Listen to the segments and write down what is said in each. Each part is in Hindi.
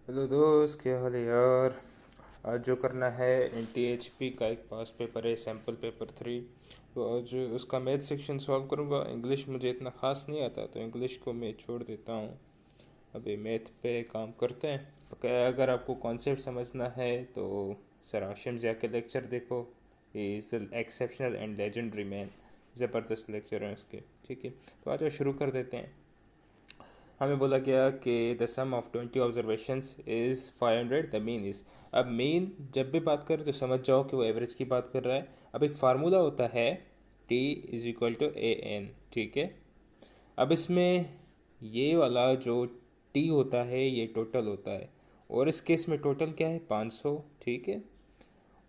हेलो दोस्त, क्या हाल है यार। आज जो करना है NTHP का एक पास पेपर है, सैम्पल पेपर 3। तो आज उसका मैथ सेक्शन सॉल्व करूँगा। इंग्लिश मुझे इतना ख़ास नहीं आता तो इंग्लिश को मैं छोड़ देता हूँ। अभी मैथ पे काम करते हैं। ओके, अगर आपको कॉन्सेप्ट समझना है तो सर हाशिम ज़िया के लेक्चर देखो। He is the exceptional and legendary man. ज़बरदस्त लेक्चर हैं उसके। ठीक है, तो आज शुरू कर देते हैं। हमें बोला गया कि the sum of 20 observations is 500, the mean is. अब मीन जब भी बात करें तो समझ जाओ कि वो एवरेज की बात कर रहा है। अब एक फार्मूला होता है T is equal to AN। ठीक है, अब इसमें ये वाला जो T होता है ये टोटल होता है, और इस केस में टोटल क्या है 500। ठीक है,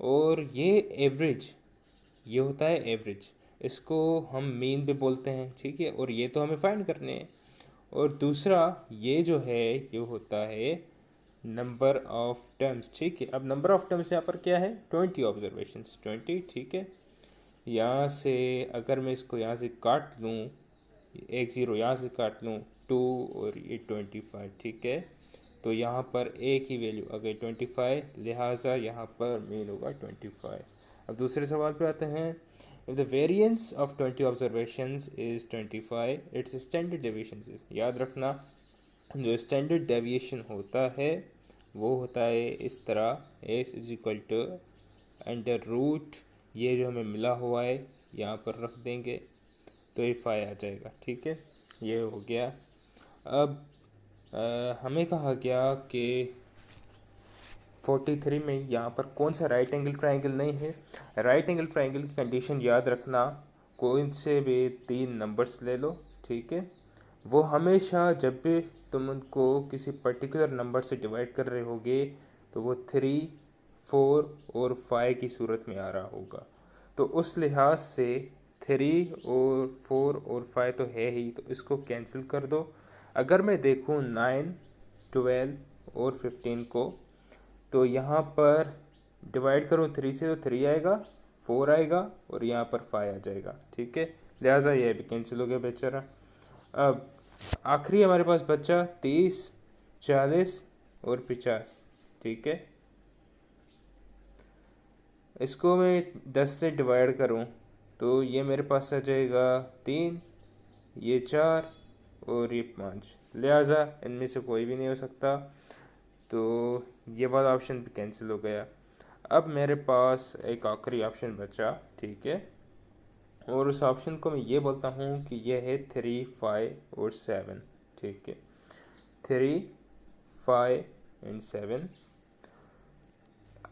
और ये एवरेज, ये होता है एवरेज। इसको हम मीन भी बोलते हैं। ठीक है, और ये तो हमें फाइंड करने हैं। और दूसरा ये जो है ये होता है नंबर ऑफ टर्म्स। ठीक है, अब नंबर ऑफ टर्म्स यहाँ पर क्या है 20 ऑब्जर्वेशंस 20। ठीक है, यहाँ से अगर मैं इसको यहाँ से काट लूँ, एक ज़ीरो यहाँ से काट लूँ, 2 और ये 25। ठीक है, तो यहाँ पर एक ही वैल्यू आ गई 25, लिहाजा यहाँ पर मीन होगा 25। अब दूसरे सवाल पे आते हैं। If the variance of 20 observations is 25, it's standard deviation is. याद रखना, जो स्टैंडर्ड डेविएशन होता है वो होता है इस तरह, S is equal to under root, ये जो हमें मिला हुआ है यहाँ पर रख देंगे तो ये फाई आ जाएगा। ठीक है, ये हो गया। अब हमें कहा गया कि 43 में यहाँ पर कौन सा राइट एंगल ट्राइंगल नहीं है। राइट एंगल ट्राइंगल की कंडीशन याद रखना, कोई से भी 3 नंबर्स ले लो। ठीक है, वो हमेशा जब भी तुम उनको किसी पर्टिकुलर नंबर से डिवाइड कर रहे होगे तो वो 3, 4 और 5 की सूरत में आ रहा होगा। तो उस लिहाज से 3 और 4 और 5 तो है ही, तो इसको कैंसिल कर दो। अगर मैं देखूँ 9, 12 और 15 को, तो यहाँ पर डिवाइड करूँ 3 से तो 3 आएगा, 4 आएगा और यहाँ पर 5 आ जाएगा। ठीक है, लिहाजा ये भी कैंसिल हो गया बेचारा। अब आखिरी हमारे पास बचा 30, 40 और 50। ठीक है, इसको मैं 10 से डिवाइड करूं तो ये मेरे पास आ जाएगा 3, ये 4 और ये 5, लिहाजा इनमें से कोई भी नहीं हो सकता, तो ये वाला ऑप्शन भी कैंसिल हो गया। अब मेरे पास एक आखिरी ऑप्शन बचा। ठीक है, और उस ऑप्शन को मैं ये बोलता हूँ कि ये है 3, 5 और 7। ठीक है, 3, 5 एंड 7,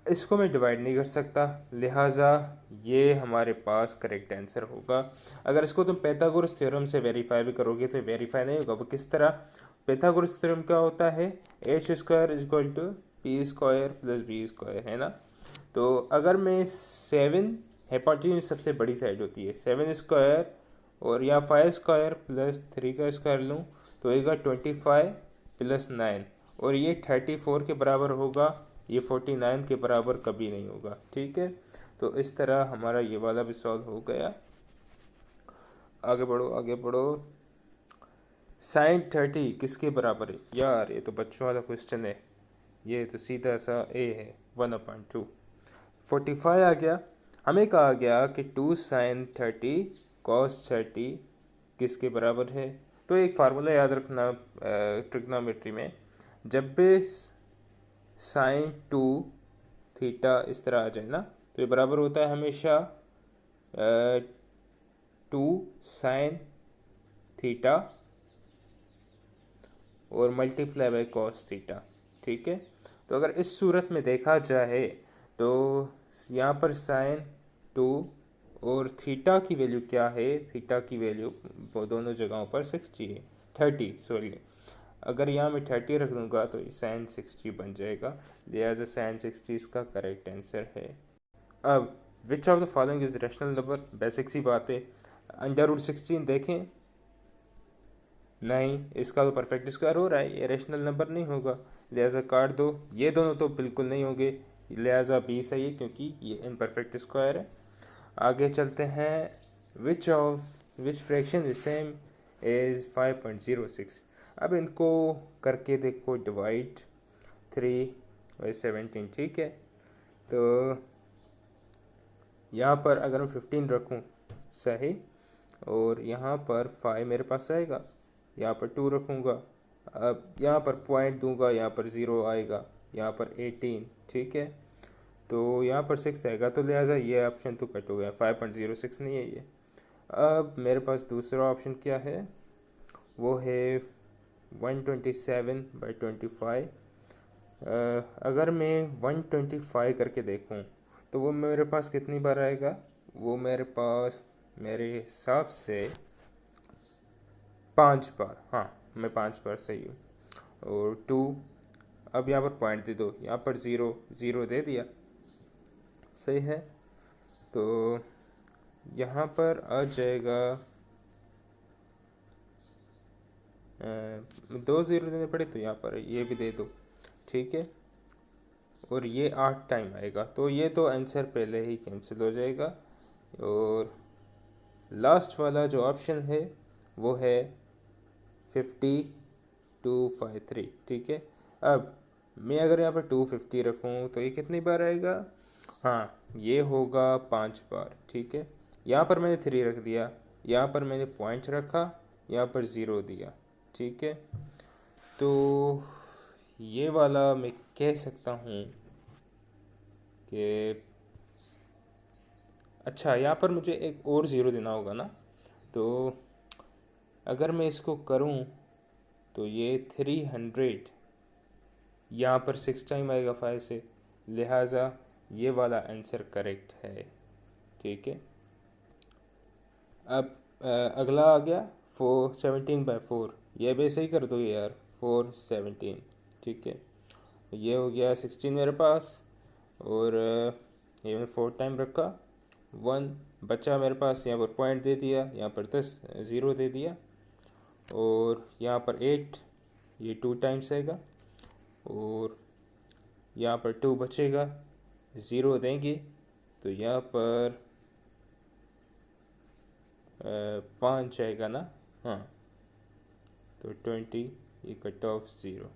इसको मैं डिवाइड नहीं कर सकता, लिहाजा ये हमारे पास करेक्ट आंसर होगा। अगर इसको तुम पैथागोरस थ्योरम से वेरीफाई भी करोगे तो वेरीफाई नहीं होगा। वो किस तरह? पैथागोरस थ्योरम क्या होता है, H square is equal to P square plus B square, है ना। तो अगर मैं 7, हेपाटीन्यूज सबसे बड़ी साइड होती है, 7 स्क्वायर और या 5 स्क्वायर प्लस 3 का स्क्वायर लूँ तो होगा 25 प्लस 9, और ये 34 के बराबर होगा, ये 49 के बराबर कभी नहीं होगा। ठीक है, तो इस तरह हमारा ये वाला भी सॉल्व हो गया। आगे बढ़ो आगे बढ़ो। साइन 30 किसके बराबर है यार, ये तो बच्चों वाला क्वेश्चन है, ये तो सीधा सा ए है, 1/2। 45 आ गया। हमें कहा गया कि 2 sin 30 cos 30 किसके बराबर है। तो एक फार्मूला याद रखना ट्रिग्नोमेट्री में, जब भी sin 2 थीटा इस तरह आ जाए ना, तो ये बराबर होता है हमेशा 2 sin थीटा और मल्टीप्लाई बाय कॉस थीटा। ठीक है, तो अगर इस सूरत में देखा जाए तो यहाँ पर sin 2 और थीटा की वैल्यू क्या है, थीटा की वैल्यू दोनों जगहों पर 60 है, 30 सॉरी। अगर यहाँ मैं 30 रख दूँगा तो sin 60 बन जाएगा, लिहाजा sin 60 इसका करेक्ट आंसर है। अब which of the following is rational number, basic सी बात है। √16 देखें, नहीं, इसका तो परफेक्ट स्क्वायर हो रहा है, ये रैशनल नंबर नहीं होगा, लिहाजा काट दो। ये दोनों तो बिल्कुल नहीं होंगे, लिहाजा बी सही है क्योंकि ये इम्परफेक्ट स्क्वायर है। आगे चलते हैं। Which fraction is same as 5.06। अब इनको करके देखो डिवाइड, 3/17, ठीक है। तो यहाँ पर अगर मैं 15 रखूँ सही, और यहाँ पर 5 मेरे पास आएगा, यहाँ पर 2 रखूँगा, अब यहाँ पर पॉइंट दूंगा, यहाँ पर 0 आएगा, यहाँ पर 18, ठीक है। तो यहाँ पर 6 आएगा, तो लिहाजा ये ऑप्शन तो कट हो गया, 5.06 नहीं है ये। अब मेरे पास दूसरा ऑप्शन क्या है, वो है 127/25। अगर मैं 125 करके देखूँ तो वो मेरे पास कितनी बार आएगा, वो मेरे पास मेरे हिसाब से 5 बार, हाँ मैं 5 बार सही हूँ। और 2, अब यहाँ पर पॉइंट दे दो, यहाँ पर 0 0 दे दिया, सही है। तो यहाँ पर आ जाएगा 2 0 देने पड़े, तो यहाँ पर ये भी दे दो, ठीक है। और ये 8 टाइम आएगा, तो ये तो आंसर पहले ही कैंसिल हो जाएगा। और लास्ट वाला जो ऑप्शन है वो है 5253, ठीक है। अब मैं अगर यहाँ पर 250 रखूँ तो ये कितनी बार आएगा, हाँ ये होगा 5 बार, ठीक है। यहाँ पर मैंने 3 रख दिया, यहाँ पर मैंने पॉइंट रखा, यहाँ पर 0 दिया, ठीक है। तो ये वाला मैं कह सकता हूँ कि अच्छा, यहाँ पर मुझे एक और 0 देना होगा ना, तो अगर मैं इसको करूँ तो ये 300 यहाँ पर 6 टाइम आएगा 5 से, लिहाजा ये वाला आंसर करेक्ट है, ठीक है। अब अगला आ गया 17/4, ये भी सही कर दो यार, 417, ठीक है। ये हो गया 16 मेरे पास, और ये मैंने 4 टाइम रखा, 1 बचा मेरे पास, यहाँ पर पॉइंट दे दिया, यहाँ पर 10 0 दे दिया, और यहाँ पर 8, ये 2 टाइम्स आएगा, और यहाँ पर 2 बचेगा, 0 देंगे, तो यहाँ पर 5 आएगा ना, हाँ तो 20, ये कट ऑफ 0,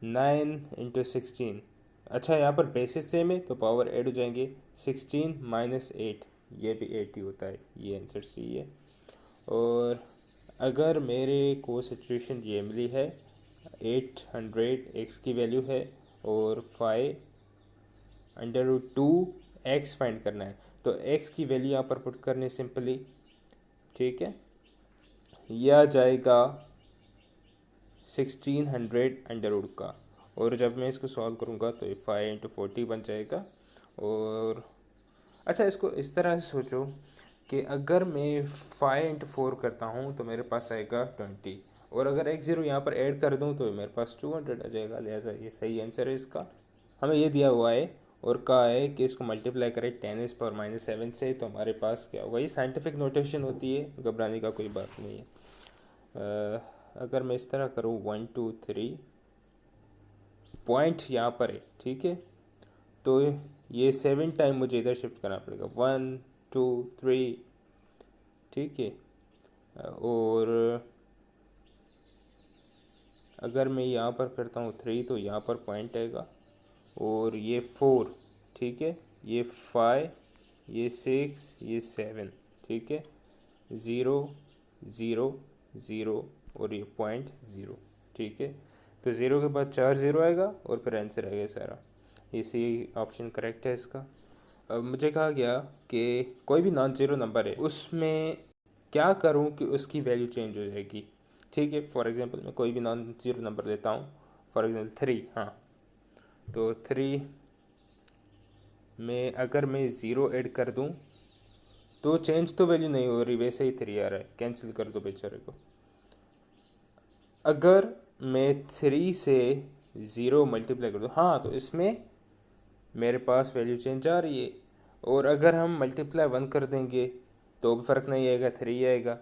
9 × 16, अच्छा यहाँ पर बेसिस सेम है तो पावर ऐड हो जाएंगे, 16 - 8, ये भी 8 ही होता है, ये आंसर सी है। और अगर मेरे को सिचुएशन ये मिली है, 800 x की वैल्यू है और 5√2x फाइंड करना है, तो x की वैल्यू यहाँ पर पुट करनी सिंपली, ठीक है। यह आ जाएगा 1600 का, और जब मैं इसको सॉल्व करूँगा तो ये 5 × 40 बन जाएगा। और अच्छा, इसको इस तरह से सोचो कि अगर मैं 5 × 4 करता हूँ तो मेरे पास आएगा 20, और अगर एक 0 यहाँ पर ऐड कर दूँ तो मेरे पास 200 आ जाएगा, लिहाजा ये सही आंसर है इसका। हमें ये दिया हुआ है और कहा है कि इसको मल्टीप्लाई करें 10⁻⁻7 से, तो हमारे पास क्या होगा, ये साइंटिफिक नोटेशन होती है, घबराने का कोई बात नहीं है। अगर मैं इस तरह करूँ 1 2 3, पॉइंट यहाँ पर है, ठीक है, तो ये 7 टाइम मुझे इधर शिफ्ट करना पड़ेगा, 1 2 3, ठीक है। और अगर मैं यहाँ पर करता हूँ 3 तो यहाँ पर पॉइंट आएगा, और ये 4, ठीक है, ये 5, ये 6, ये 7, ठीक है, 0 0 0 और ये पॉइंट 0, ठीक है। तो 0 के बाद 4 0 आएगा और फिर आंसर आएगा सारा, इसी ऑप्शन करेक्ट है इसका। अब मुझे कहा गया कि कोई भी नॉन ज़ीरो नंबर है, उसमें क्या करूं कि उसकी वैल्यू चेंज हो जाएगी, ठीक है। फॉर एग्जांपल मैं कोई भी नॉन ज़ीरो नंबर लेता हूं, फॉर एग्जांपल 3, हाँ, तो 3 में अगर मैं 0 ऐड कर दूं तो चेंज तो वैल्यू नहीं हो रही, वैसे ही 3 आ रहा है, कैंसिल कर दो बेचारे को। अगर मैं 3 से 0 मल्टीप्लाई कर दूँ, हाँ, तो इसमें मेरे पास वैल्यू चेंज आ रही है। और अगर हम मल्टीप्लाई 1 कर देंगे तो भी फ़र्क नहीं आएगा, 3 आएगा।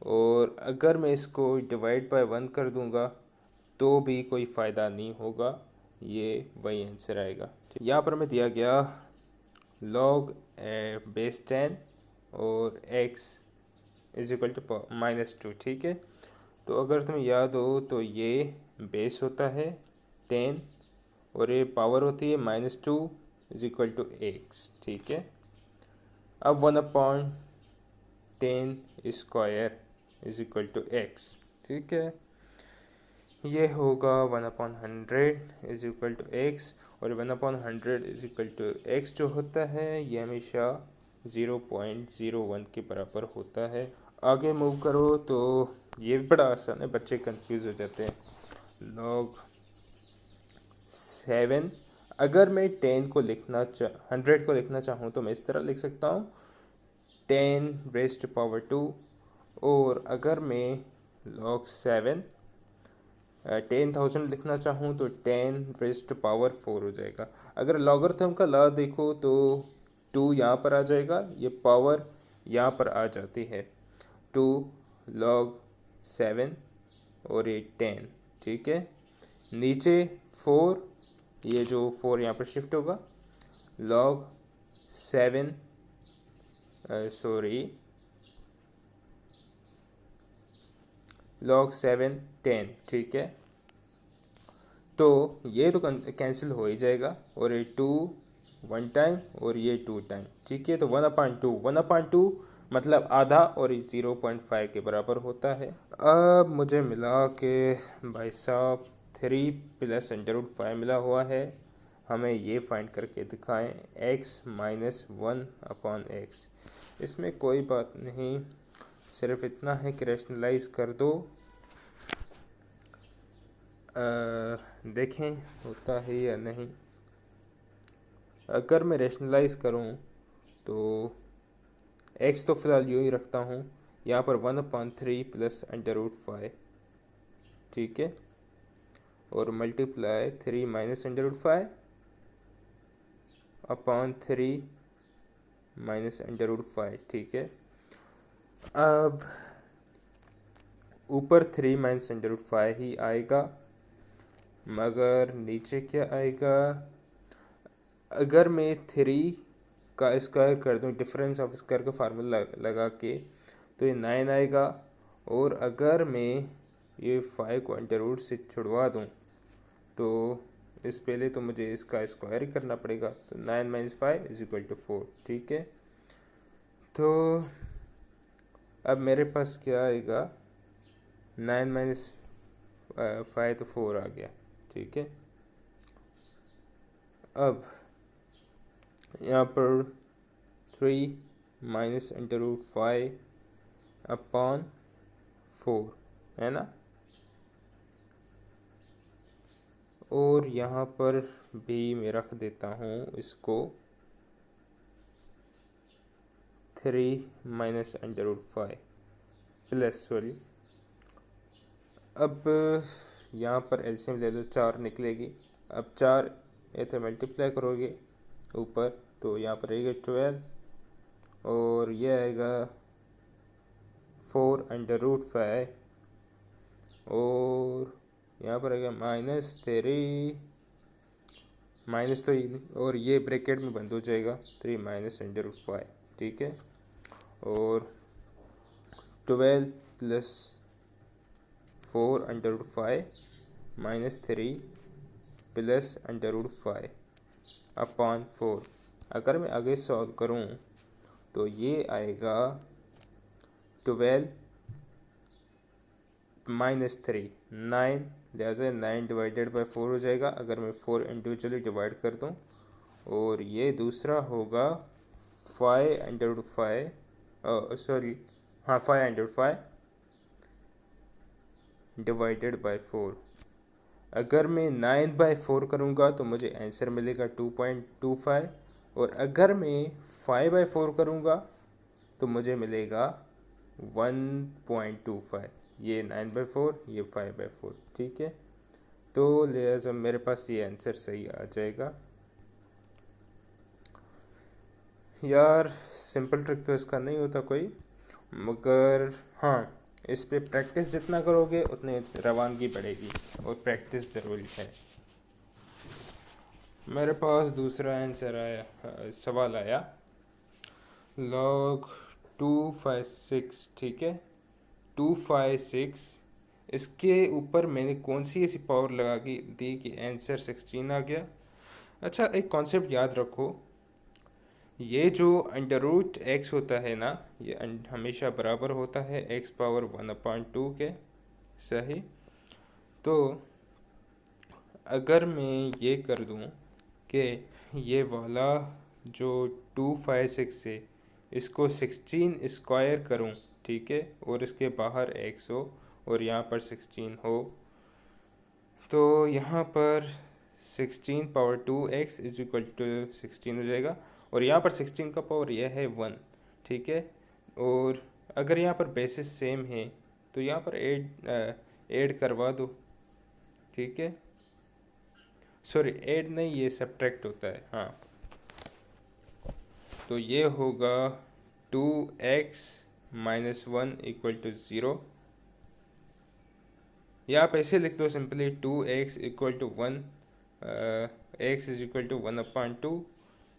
और अगर मैं इसको डिवाइड बाय 1 कर दूंगा तो भी कोई फ़ायदा नहीं होगा, ये वही आंसर आएगा। यहाँ पर मैं दिया गया log बेस 10 और x = -2, ठीक है। तो अगर तुम्हें याद हो तो ये बेस होता है 10 और ये पावर होती है -2 इज इक्वल टू एक्स। ठीक है, अब 1/10 square is equal to X. ठीक है, ये होगा 1/100 इज इक्वल टू एक्स, और 1/100 इज इक्वल टू एक्स जो होता है ये हमेशा 0.01 के बराबर होता है। आगे मूव करो तो ये भी बड़ा आसान है, बच्चे कंफ्यूज हो जाते हैं। log 7, अगर मैं 10 को लिखना 100 को लिखना चाहूँ तो मैं इस तरह लिख सकता हूँ 10⁻²। और अगर मैं log 7 10,000 लिखना चाहूँ तो 10⁻⁴ हो जाएगा। अगर लॉगरिथम का लॉ देखो तो 2 यहाँ पर आ जाएगा, ये पावर यहाँ पर आ जाती है 2 log 7 और ये 10। ठीक है, नीचे 4, ये जो 4 यहाँ पर शिफ्ट होगा log 7 log 7 10। ठीक है, तो ये तो कैंसिल हो ही जाएगा, और ये 2 1 टाइम और ये 2 टाइम। ठीक है, तो 1/2 मतलब आधा, और ये 0.5 के बराबर होता है। अब मुझे मिला कि भाई साहब 3 + √5 मिला हुआ है, हमें ये फाइंड करके दिखाएं x - 1/x। इसमें कोई बात नहीं, सिर्फ इतना है कि रैशनलाइज कर दो। देखें होता है या नहीं। अगर मैं रैशनलाइज करूं तो x तो फ़िलहाल यूँ ही रखता हूं, यहाँ पर 1/3 + √5। ठीक है, और मल्टीप्लाई 3 - √5 अपॉन 3 - √5। ठीक है, अब ऊपर 3 - √5 ही आएगा, मगर नीचे क्या आएगा। अगर मैं 3 का स्क्वायर कर दूं डिफरेंस ऑफ स्क्वायर का फार्मूला लगा के, तो ये 9 आएगा। और अगर मैं ये 5 को अंडर रूट से छुड़वा दूं तो इस पहले तो मुझे इसका स्क्वायर ही करना पड़ेगा, तो 9 - 5 इज इक्वल टू 4। ठीक है, तो अब मेरे पास क्या आएगा, 9 - 5 तो 4 आ गया। ठीक है, अब यहाँ पर 3 - √5 अपॉन 4 है ना, और यहाँ पर भी मैं रख देता हूँ इसको 3 - √5 प्लस अब यहाँ पर एलसीएम ले लो, 4 निकलेगी। अब 4 ऐसे मल्टीप्लाई करोगे ऊपर तो यहाँ पर आएगा 12, और ये आएगा 4 √5, और यहाँ पर आएगा -3 माइनस, तो और ये ब्रैकेट में बंद हो जाएगा 3 - √5। ठीक है, और 12 + 4 √5 -3 + √5 अपॉन 4। अगर मैं आगे सॉल्व करूं तो ये आएगा 12 -3 9, लिहाजा 9 डिवाइडेड बाई 4 हो जाएगा अगर मैं 4 इंडिविजुअली डिवाइड कर दूं। और ये दूसरा होगा 5 √5 हाँ 5 √5 डिवाइडेड बाई 4। अगर मैं 9/4 करूँगा तो मुझे आंसर मिलेगा 2.25, और अगर मैं 5/4 करूँगा तो मुझे मिलेगा 1.25। ये 9/4, ये 5/4। ठीक है, तो लिहाजा मेरे पास ये आंसर सही आ जाएगा। यार सिंपल ट्रिक तो इसका नहीं होता कोई, मगर हाँ इस पे प्रैक्टिस जितना करोगे उतनी रवानगी बढ़ेगी, और प्रैक्टिस ज़रूरी है। मेरे पास दूसरा आंसर आया, सवाल आया log 256। ठीक है, 256 इसके ऊपर मैंने कौन सी ऐसी पावर लगा के दी कि आंसर 16 आ गया। अच्छा, एक कॉन्सेप्ट याद रखो, ये जो अंडर रूट एक्स होता है ना, ये हमेशा बराबर होता है एक्स पावर 1/2 के। सही। तो अगर मैं ये कर दूं कि ये वाला जो 256 है इसको 16 स्क्वायर करूं, ठीक है, और इसके बाहर एक्स हो और यहाँ पर 16 हो, तो यहाँ पर 16 power 2x is equal to 16 हो जाएगा। और यहाँ पर 16 का पावर यह है 1, ठीक है। और अगर यहाँ पर बेसिस सेम है तो यहाँ पर ऐड करवा दो, ठीक है। सॉरी, ऐड नहीं, ये सब्ट्रैक्ट होता है, हाँ। तो ये होगा 2x माइनस 1 इक्वल टू 0, या आप ऐसे लिख दो simply 2x equal to 1, x is equal to 1/2,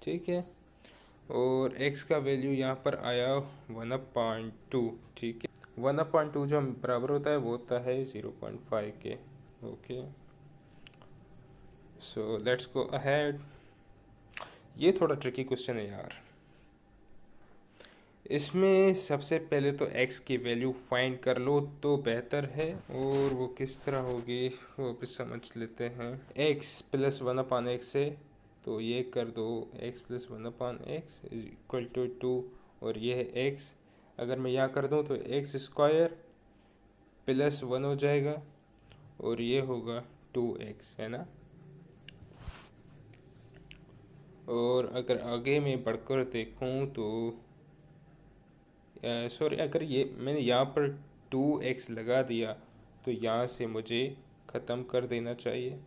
ठीक है। और x का वैल्यू यहाँ पर आया 1/2, ठीक है। 1/2 जो बराबर होता है वो होता है 0.5 के। Okay, so let's go ahead. ये थोड़ा ट्रिकी क्वेश्चन है यार। इसमें सबसे पहले तो x की वैल्यू फाइंड कर लो तो बेहतर है, और वो किस तरह होगी वो भी समझ लेते हैं। x प्लस 1/x से, तो ये कर दो x plus 1/x is equal to 2, और ये है x। अगर मैं यहाँ कर दूँ तो x स्क्वायर प्लस 1 हो जाएगा, और ये होगा 2x, है ना। और अगर आगे मैं बढ़कर देखूँ तो सॉरी, अगर ये मैंने यहाँ पर 2x लगा दिया तो यहाँ से मुझे ख़त्म कर देना चाहिए,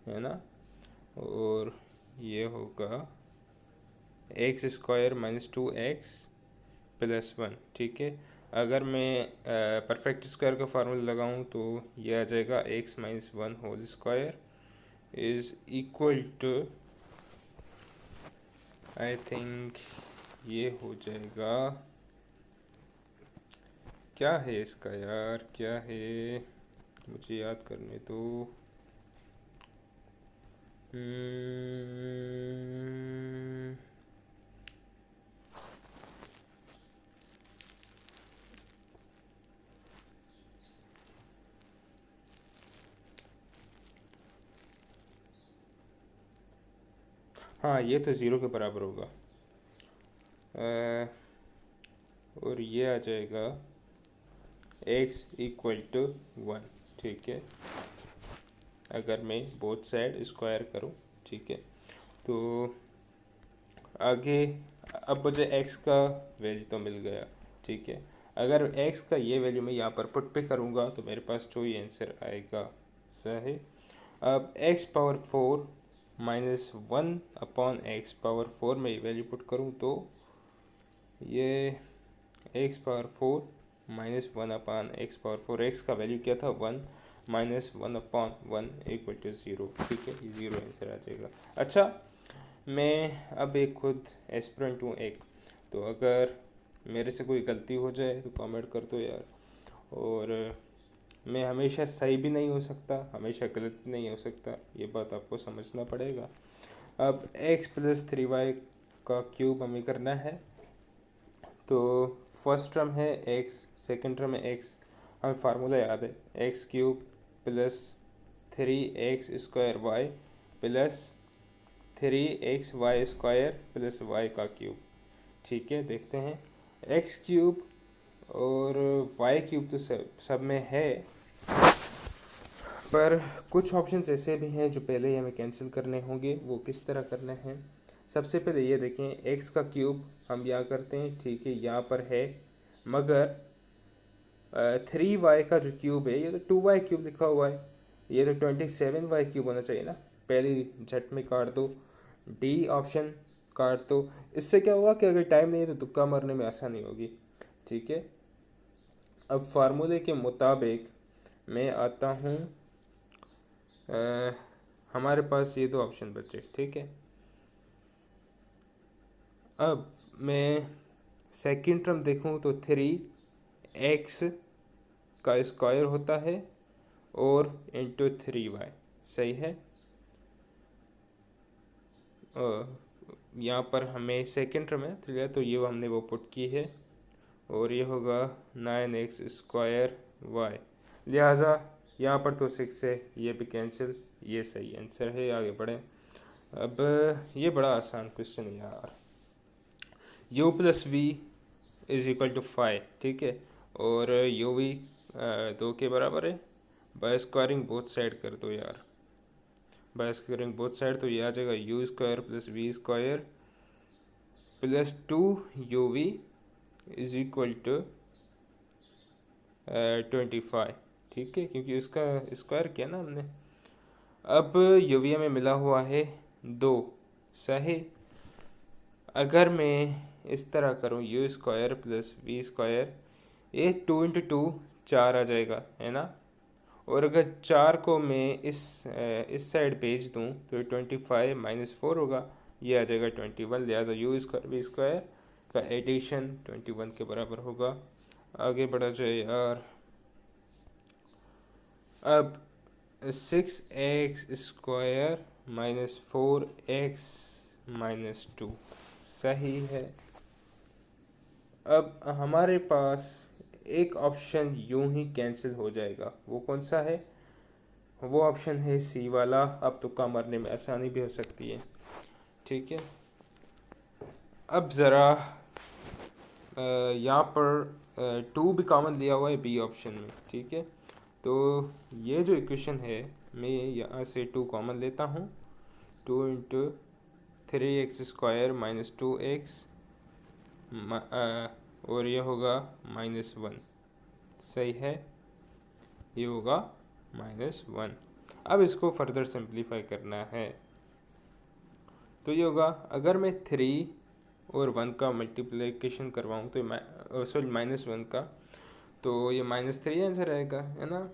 है ना। और ये होगा x square minus 2x plus 1, ठीक है। अगर मैं परफेक्ट स्क्वायर का फार्मूला लगाऊं तो ये आ जाएगा x minus 1 whole square is equal to, I think ये हो जाएगा, क्या है इसका यार, क्या है, मुझे याद करने दो। हाँ, ये तो ज़ीरो के बराबर होगा, और ये आ जाएगा x इक्वल टू 1, ठीक है। अगर मैं बोथ साइड स्क्वायर करूँ, ठीक है। तो आगे अब मुझे x का वैल्यू तो मिल गया, ठीक है। अगर x का ये वैल्यू मैं यहाँ पर पुट पे करूँगा तो मेरे पास जो ही आंसर आएगा, सही। अब x पावर 4 माइनस 1/x⁴ में ये वैल्यू पुट करूँ तो ये x power 4 minus 1/x⁴, x का वैल्यू क्या था 1 माइनस 1/1 इक्वल टू 0, ठीक है। ये 0 आंसर आ जाएगा। अच्छा, मैं अब एक खुद एस्पिरेंट हूँ एक, तो अगर मेरे से कोई गलती हो जाए तो कमेंट कर दो यार। और मैं हमेशा सही भी नहीं हो सकता, हमेशा गलत भी नहीं हो सकता, ये बात आपको समझना पड़ेगा। अब x प्लस 3y का क्यूब हमें करना है, तो फर्स्ट टर्म है x, सेकेंड टर्म है x, हमें फार्मूला याद है x³ plus 3x² y plus 3xy² plus y का क्यूब, ठीक है। देखते हैं x³ और y³ तो सब में है, पर कुछ ऑप्शंस ऐसे भी हैं जो पहले ही हमें कैंसिल करने होंगे। वो किस तरह करने हैं, सबसे पहले ये देखें, x का क्यूब हम यहाँ करते हैं, ठीक है, यहाँ पर है, मगर 3y का जो क्यूब है ये तो 2y³ लिखा हुआ है, ये तो 27y³ होना चाहिए ना। पहली झट में काट दो, डी ऑप्शन काट दो। इससे क्या होगा कि अगर टाइम नहीं है तो तुक्का मारने में आसानी होगी, ठीक है। अब फार्मूले के मुताबिक मैं आता हूँ, हमारे पास ये दो ऑप्शन बचे, ठीक है। अब मैं सेकंड टर्म देखूँ तो 3x का स्क्वायर होता है और इंटू 3y। सही है। यहाँ पर हमें सेकेंड टर्म है तो तो ये हमने वो पुट की है, और ये होगा 9x² y। लिहाजा यहाँ पर तो 6 है, ये भी कैंसिल, ये सही आंसर है। आगे बढ़ें। अब ये बड़ा आसान क्वेश्चन है यार। u plus V is equal to 5, ठीक है, और यू वी 2 के बराबर है। बाय स्क्वायरिंग बोथ साइड कर दो यार, बाय स्क्वायरिंग बोथ साइड, तो ये आ जाएगा u² plus V square plus 2uv is equal to 25, ठीक है, क्योंकि उसका स्क्वायर किया ना हमने। अब यूवी हमें मिला हुआ है 2, सही। अगर मैं इस तरह करूँ u² प्लस वी स्क्वायर, ये 2 इंटू 2 4 आ जाएगा, है ना। और अगर 4 को मैं इस साइड भेज दूँ तो 25 माइनस 4 होगा, ये आ जाएगा 21। लिहाजा u² वी स्क्वायर का एडिशन 21 के बराबर होगा। आगे बढ़ा जाए यार। अब 6x² माइनस 4x माइनस 2, सही है। अब हमारे पास एक ऑप्शन यूं ही कैंसिल हो जाएगा, वो कौन सा है? वो ऑप्शन है सी वाला। अब तुक्का मारने में आसानी भी हो सकती है, ठीक है। अब ज़रा यहाँ पर 2 भी कॉमन लिया हुआ है बी ऑप्शन में, ठीक है। तो ये जो इक्वेशन है, मैं यहाँ से 2 कॉमन लेता हूँ। 2 इंटू 3x² माइनस 2x, और ये होगा -1, सही है, ये होगा -1। अब इसको फर्दर सिंप्लीफाई करना है, तो ये होगा, अगर मैं 3 और 1 का मल्टीप्लिकेशन करवाऊँ तो सॉरी -1 का, तो ये -3 आंसर आएगा, है ना।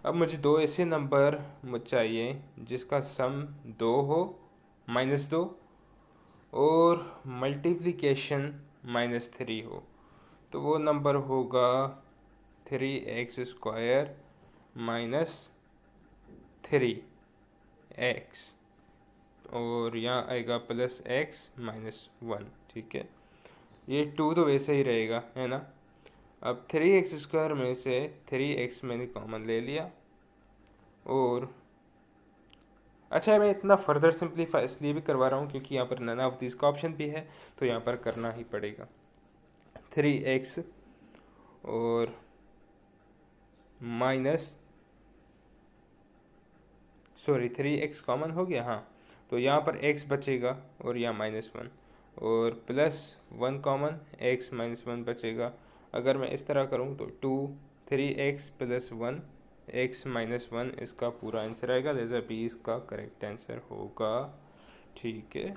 अब मुझे 2 ऐसे नंबर चाहिए जिसका सम 2 हो, -2, और मल्टीप्लिकेशन -3 हो। तो वो नंबर होगा 3x² माइनस 3x, और यहाँ आएगा प्लस x माइनस 1, ठीक है। ये 2 तो वैसे ही रहेगा, है ना। अब 3x² में से 3x मैंने कॉमन ले लिया, और अच्छा मैं इतना फर्दर सिंप्लीफाई इसलिए भी करवा रहा हूँ क्योंकि यहाँ पर नन ऑफ दिस का ऑप्शन भी है, तो यहाँ पर करना ही पड़ेगा। 3x और माइनस 3x कॉमन हो गया, हाँ, तो यहाँ पर x बचेगा और यहाँ -1, और +1 कॉमन, x -1 बचेगा। अगर मैं इस तरह करूँ तो 3x + 1 x -1 इसका पूरा आंसर आएगा, लिहाजा बी इसका करेक्ट आंसर होगा, ठीक है।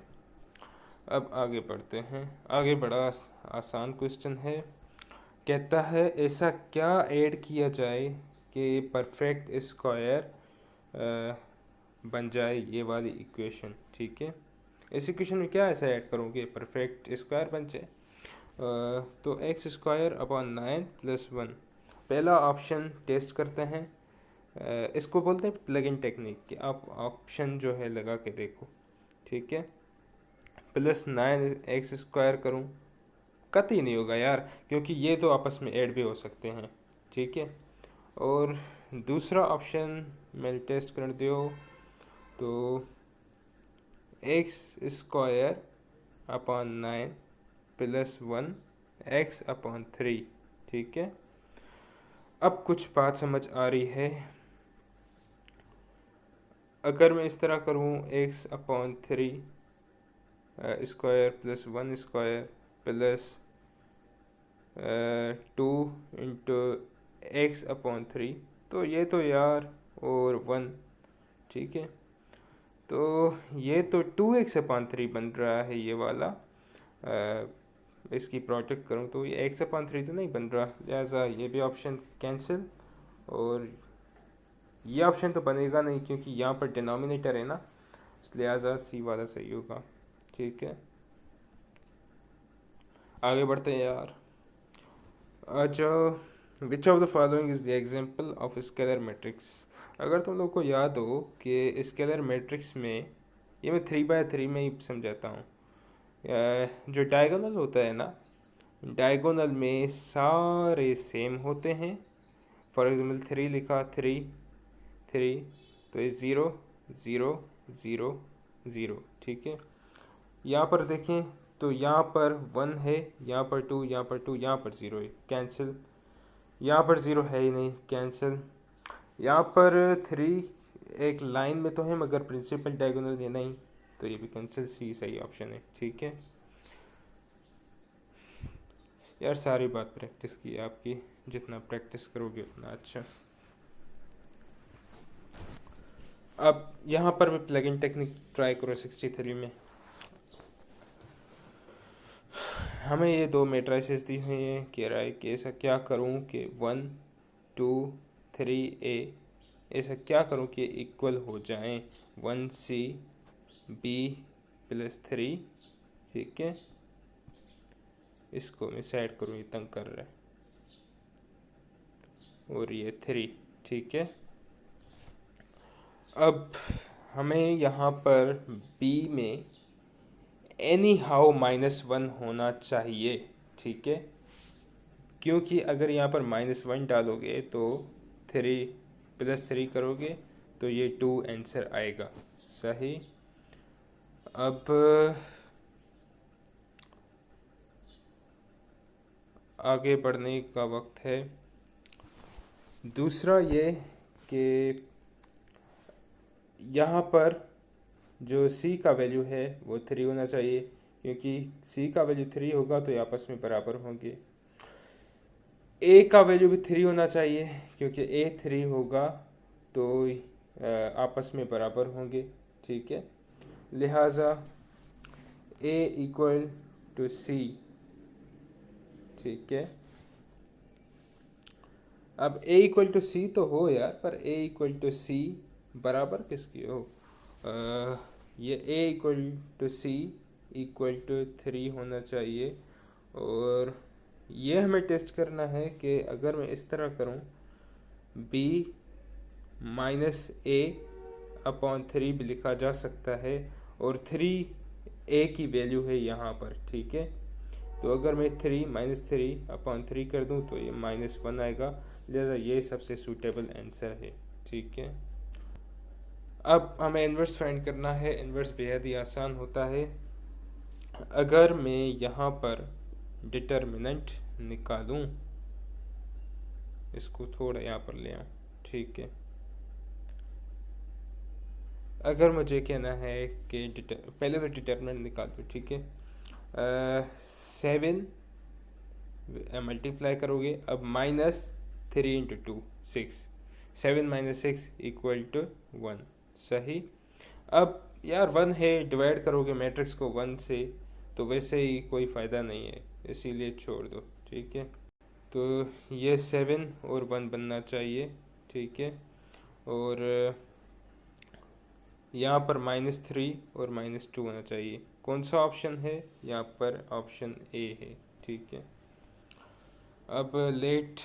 अब आगे बढ़ते हैं। आगे बड़ा आसान क्वेश्चन है। कहता है ऐसा क्या ऐड किया जाए कि परफेक्ट स्क्वायर बन जाए ये वाली इक्वेशन, ठीक है। इस इक्वेशन में क्या ऐसा ऐड करोगे परफेक्ट स्क्वायर बन जाए? तो x²/9 + 1, पहला ऑप्शन टेस्ट करते हैं। इसको बोलते हैं प्लग इन टेक्निक, कि आप ऑप्शन जो है लगा के देखो, ठीक है। +9x² करूँ, कतई नहीं होगा यार, क्योंकि ये तो आपस में ऐड भी हो सकते हैं, ठीक है। और दूसरा ऑप्शन मैं टेस्ट कर दियो, तो x²/9 + 1 x/3, ठीक है। अब कुछ बात समझ आ रही है। अगर मैं इस तरह करूँ x/3 square + 1 square plus 2 into x/3, तो ये तो यार और 1, ठीक है। तो ये तो 2x/3 बन रहा है ये वाला। इसकी प्रोडक्ट करूँ तो ये x/3 तो नहीं बन रहा, लिहाजा ये भी ऑप्शन कैंसिल, और ये ऑप्शन तो बनेगा नहीं क्योंकि यहाँ पर डिनोमिनेटर है ना, लिहाजा सी वाला सही होगा, ठीक है। आगे बढ़ते हैं यार। अच्छा, विच of the following is the example of scalar matrix? अगर तुम लोग को याद हो कि स्केलर मैट्रिक्स में, ये मैं 3 बाय 3 में ही समझाता हूँ। जो डायगोनल होता है ना, डायगोनल में सारे सेम होते हैं। फॉर एग्जाम्पल 3 लिखा, 3 3, तो ये 0 0 0 0, ठीक है। यहाँ पर देखें तो यहाँ पर 1 है, यहाँ पर 2, यहाँ पर 2, यहाँ पर 0 है, कैंसिल। यहाँ पर 0 है ही नहीं, कैंसिल। यहाँ पर 3 एक लाइन में तो है मगर प्रिंसिपल डायगोनल में नहीं, तो ये भी कैंसिल। सी सही ऑप्शन है, ठीक है। यार सारी बात प्रैक्टिस की है आपकी, जितना प्रैक्टिस करोगे उतना अच्छा। अब यहाँ पर भी प्लग इन टेक्निक ट्राई करो 63 में। हमें ये दो मेट्राइसेस दी हुई हैं, कह रहा है कि ऐसा क्या करूँ कि 1 2 3 ऐसा क्या करूँ कि इक्वल हो जाएं 1C B प्लस 3, ठीक है। इसको मैं सेट करूँ, ये तंग कर रहा है, और ये 3, ठीक है। अब हमें यहाँ पर B में एनी हाउ -1 होना चाहिए, ठीक है। क्योंकि अगर यहाँ पर -1 डालोगे तो 3 प्लस 3 करोगे तो ये 2 आंसर आएगा, सही। अब आगे बढ़ने का वक्त है। दूसरा ये कि यहाँ पर जो C का वैल्यू है वो 3 होना चाहिए, क्योंकि C का वैल्यू 3 होगा तो ये आपस में बराबर होंगे। A का वैल्यू भी 3 होना चाहिए, क्योंकि A 3 होगा तो आपस में बराबर होंगे, ठीक है। लिहाजा A इक्वल टू C, ठीक है। अब A इक्वल टू C तो हो यार, पर A इक्वल टू C बराबर किसकी हो? ये A equal to C equal to 3 होना चाहिए। और ये हमें टेस्ट करना है कि अगर मैं इस तरह करूं, B माइनस A अपॉन 3 भी लिखा जा सकता है, और 3 A की वैल्यू है यहाँ पर, ठीक है। तो अगर मैं 3 - 3 अपॉन 3 कर दूं तो ये -1 आएगा, लिहाजा ये सबसे सूटेबल आंसर है, ठीक है। अब हमें इन्वर्स फाइंड करना है। इन्वर्स बेहद ही आसान होता है। अगर मैं यहाँ पर डिटर्मिनेंट निकालूं, इसको थोड़ा यहाँ पर ले आऊँ, ठीक है। अगर मुझे कहना है कि पहले तो डिटर्मिनेंट निकाल दो, ठीक है। 7 मल्टीप्लाई करोगे, अब -3 × 2 6, 7 - 6 इक्वल टू 1, सही। अब यार 1 है, डिवाइड करोगे मैट्रिक्स को 1 से तो वैसे ही कोई फ़ायदा नहीं है, इसीलिए छोड़ दो, ठीक है। तो ये 7 और 1 बनना चाहिए, ठीक है। और यहाँ पर -3 और -2 होना चाहिए। कौन सा ऑप्शन है? यहाँ पर ऑप्शन ए है, ठीक है। अब let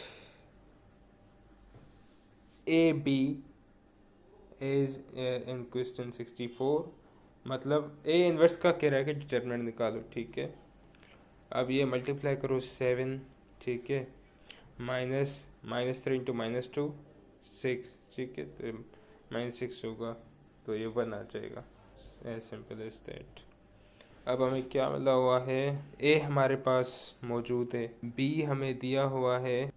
A B is in question 64, मतलब ए इन्वर्स का कह रहा है कि डिटरमिनेंट निकालो, ठीक है। अब ये मल्टीप्लाई करो 7, ठीक है, -3 × -2 6, ठीक है। तो -6 होगा तो ये 1 आ जाएगा, एज सिंपल एज दैट। अब हमें क्या मिला हुआ है? ए हमारे पास मौजूद है, बी हमें दिया हुआ है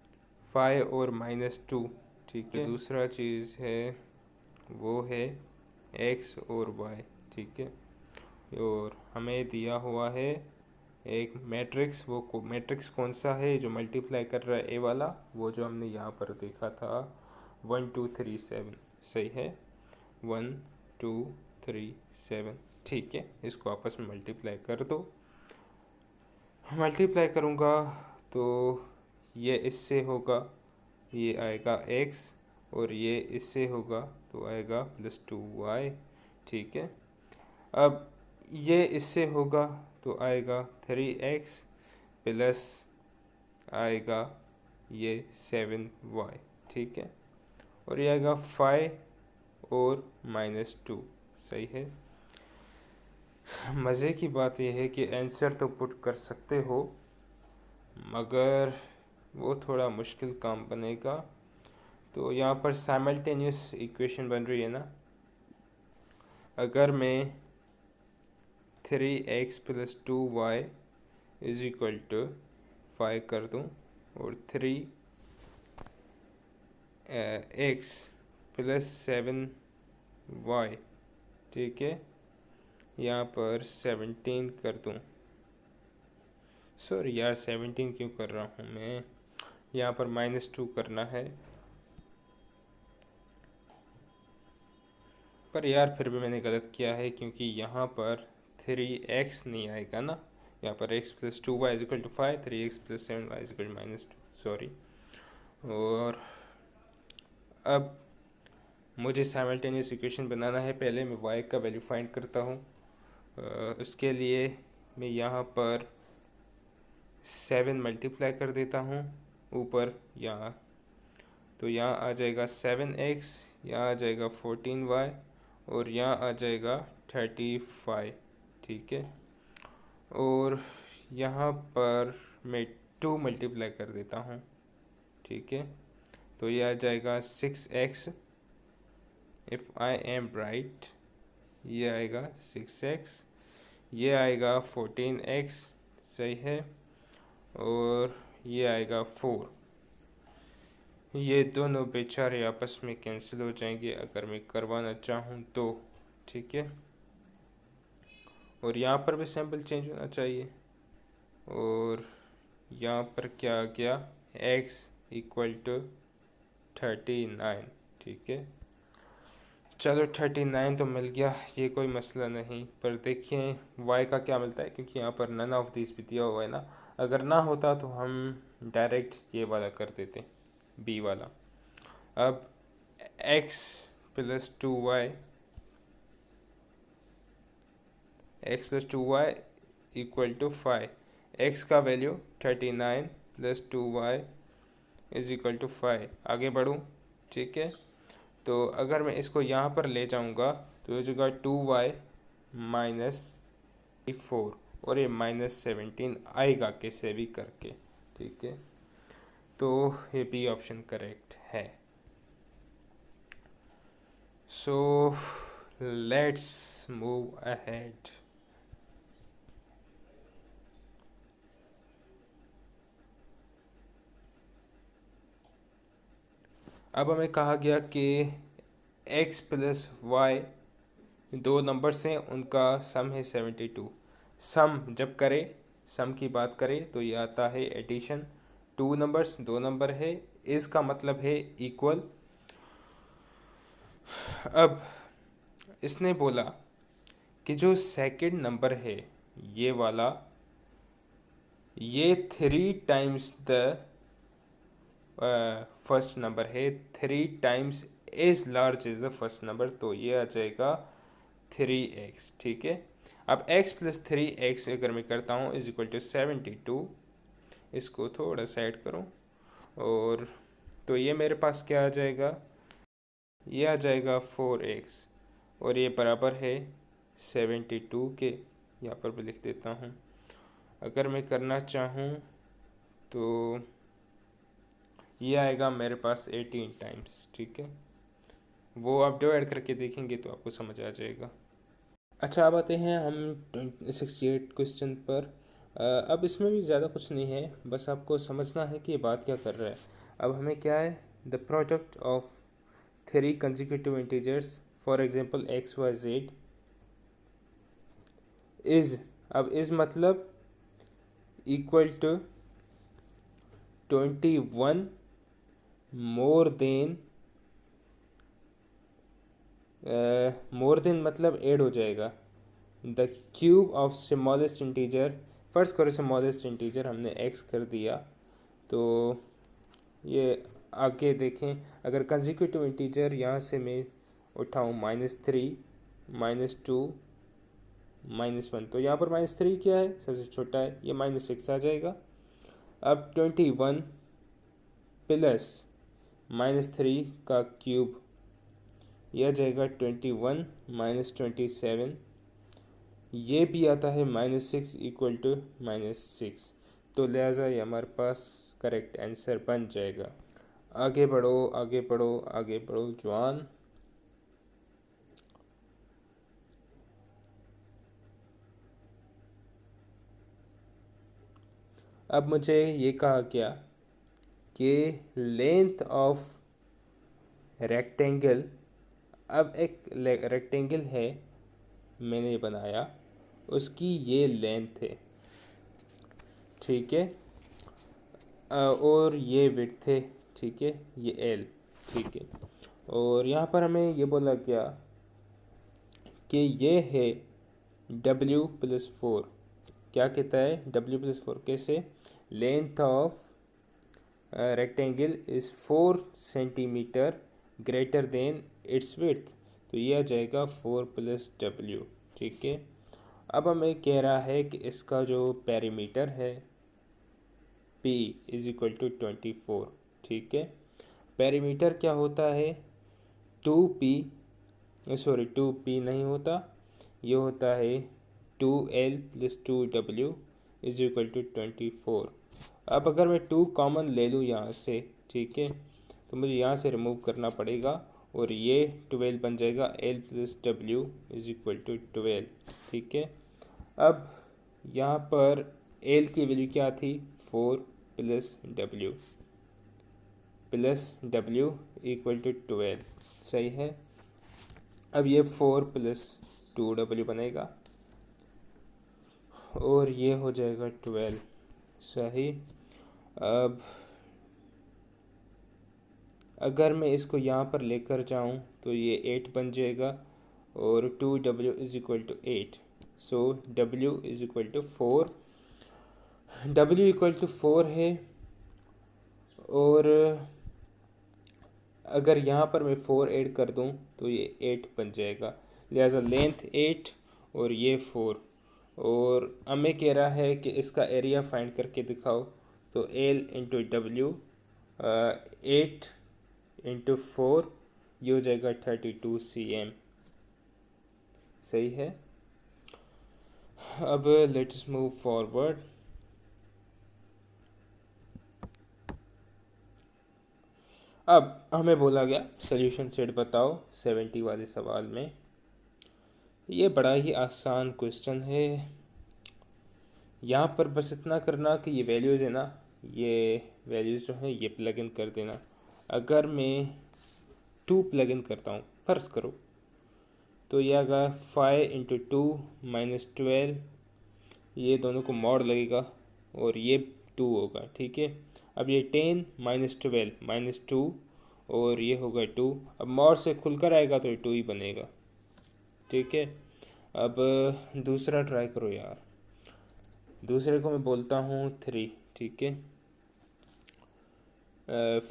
5 और -2, ठीक है। दूसरा चीज़ है वो है x और y, ठीक है। और हमें दिया हुआ है एक मैट्रिक्स, वो मैट्रिक्स कौन सा है जो मल्टीप्लाई कर रहा है? ए वाला, वो जो हमने यहाँ पर देखा था 1 2 3 7, सही है, 1 2 3 7, ठीक है। इसको आपस में मल्टीप्लाई कर दो। मल्टीप्लाई करूँगा तो ये इससे होगा, ये आएगा x, और ये इससे होगा तो आएगा +2y, ठीक है। अब ये इससे होगा तो आएगा 3x प्लस आएगा ये 7y, ठीक है। और ये आएगा 5 और -2। सही है। मज़े की बात यह है कि आंसर तो पुट कर सकते हो, मगर वो थोड़ा मुश्किल काम बनेगा। तो यहाँ पर साइमल्टेनियस इक्वेशन बन रही है ना। अगर मैं 3x + 2y = 5 कर दूँ और 3x + 7y, ठीक है, यहाँ पर 17 कर दूँ। सॉरी यार, 17 क्यों कर रहा हूँ मैं, यहाँ पर -2 करना है। पर यार फिर भी मैंने गलत किया है, क्योंकि यहाँ पर 3x नहीं आएगा ना। यहाँ पर x + 2y = 5, 3x + 7y = -2, sorry. और अब मुझे साइमल्टेनियस इक्वेशन बनाना है। पहले मैं y का वैल्यू फाइंड करता हूँ। उसके लिए मैं यहाँ पर 7 मल्टीप्लाई कर देता हूँ ऊपर यहाँ। तो यहाँ आ जाएगा 7x, यहाँ आ जाएगा 14y और यहाँ आ जाएगा 35, ठीक है। और यहाँ पर मैं 2 मल्टीप्लाई कर देता हूँ, ठीक है। तो ये आ जाएगा 6x, if I am right. ये आएगा 6x, ये आएगा 14x, सही है। और ये आएगा 4। ये दोनों बेचारे आपस में कैंसिल हो जाएंगे अगर मैं करवाना चाहूँ तो, ठीक है। और यहाँ पर भी सैम्पल चेंज होना चाहिए। और यहाँ पर क्या आ गया, x = 39, ठीक है। चलो 39 तो मिल गया, ये कोई मसला नहीं। पर देखिए y का क्या मिलता है, क्योंकि यहाँ पर नन ऑफ दिस भी दिया हुआ है ना। अगर ना होता तो हम डायरेक्ट ये वाला कर देते, b वाला। अब x + 2y = 5। x का वैल्यू 39 + 2y = 5। आगे बढ़ूँ, ठीक है। तो अगर मैं इसको यहाँ पर ले जाऊँगा तो हो जाएगा 2y - 4 और ये -17 आएगा कैसे भी करके, ठीक है। तो ये बी ऑप्शन करेक्ट है। So let's move ahead. अब हमें कहा गया कि x + y दो नंबर्स हैं, उनका सम है 72। सम जब करें, सम की बात करें तो ये आता है एडिशन। दो नंबर है, इसका मतलब है इक्वल। अब इसने बोला कि जो सेकंड नंबर है ये वाला, ये 3 टाइम्स द फर्स्ट नंबर है, 3 times as large as the first number. तो ये आ जाएगा 3x, ठीक है। अब x + 3x अगर मैं करता हूँ = 72। इसको थोड़ा साइड करूँ और तो ये मेरे पास क्या आ जाएगा, ये आ जाएगा 4x और ये बराबर है 72 के। यहाँ पर भी लिख देता हूँ। अगर मैं करना चाहूँ तो ये आएगा मेरे पास 18 टाइम्स, ठीक है। वो आप डिवाइड करके देखेंगे तो आपको समझ आ जाएगा। अच्छा, अब आते हैं हम 68 क्वेश्चन पर। अब इसमें भी ज़्यादा कुछ नहीं है, बस आपको समझना है कि ये बात क्या कर रहा है। अब हमें क्या है, the product of 3 consecutive integers for example x y z is, अब इज़ मतलब इक्वल टू 21 मोर देन मतलब ऐड हो जाएगा the cube of smallest integer. First करो स्मॉलेस्ट इंटीजर हमने x कर दिया, तो ये आगे देखें। अगर कंसेक्यूटिव इंटीजर यहाँ से मैं उठाऊँ -3 -2 -1, तो यहाँ पर -3 क्या है, सबसे छोटा है, ये -6 आ जाएगा। अब 21 + -3 का क्यूब, यह जाएगा 21 -27, ये भी आता है -6 इक्वल टू -6, तो लिहाजा ये हमारे पास करेक्ट आंसर बन जाएगा। आगे बढ़ो आगे बढ़ो आगे बढ़ो जवान। अब मुझे ये कहा गया कि लेंथ ऑफ रेक्टेंगल, अब एक रेक्टेंगल है मैंने बनाया, उसकी ये लेंथ है, ठीक है, और ये विड्थ है, ठीक है, ये एल, ठीक है, और यहाँ पर हमें ये बोला गया कि ये है W+4। क्या कहता है W+4? कैसे? Length of rectangle is 4 centimetre greater than it's width, तो ये आ जाएगा 4+W, ठीक है। अब हमें कह रहा है कि इसका जो पेरीमीटर है P = 24, ठीक है। पेरीमीटर क्या होता है? 2P, सॉरी 2P नहीं होता, ये होता है 2L + 2W = 24। अब अगर मैं 2 कॉमन ले लूँ यहाँ से, ठीक है, तो मुझे यहाँ से रिमूव करना पड़ेगा और ये 12 बन जाएगा, L + W = 12, ठीक है। अब यहाँ पर L की वैल्यू क्या थी? 4 + W = 12, सही है। अब ये 4 + 2W बनेगा और ये हो जाएगा 12, सही। अब अगर मैं इसको यहाँ पर लेकर जाऊँ तो ये 8 बन जाएगा और 2W = 8, सो W = 4, W = 4 है। और अगर यहाँ पर मैं 4 ऐड कर दूँ तो ये 8 बन जाएगा, लिहाजा लेंथ 8 और ये 4, और हमें कह रहा है कि इसका एरिया फाइंड करके दिखाओ, तो L × W, 8 × 4, ये हो जाएगा 32 cm, सही है। अब लेट्स मूव फॉरवर्ड। अब हमें बोला गया सॉल्यूशन सेट बताओ 70 वाले सवाल में। ये बड़ा ही आसान क्वेश्चन है, यहाँ पर बस इतना करना कि ये वैल्यूज़ है ना, ये वैल्यूज़ जो हैं ये प्लग इन कर देना। अगर मैं 2 प्लग इन करता हूँ, फ़र्ज़ करो, तो ये आएगा 5 × 2 - 12, ये दोनों को मॉड लगेगा और ये 2 होगा, ठीक है। अब ये 10 - 12 - 2 और ये होगा 2, अब मॉड से खुलकर आएगा तो ये 2 ही बनेगा, ठीक है। अब दूसरा ट्राई करो यार, दूसरे को मैं बोलता हूँ 3, ठीक है।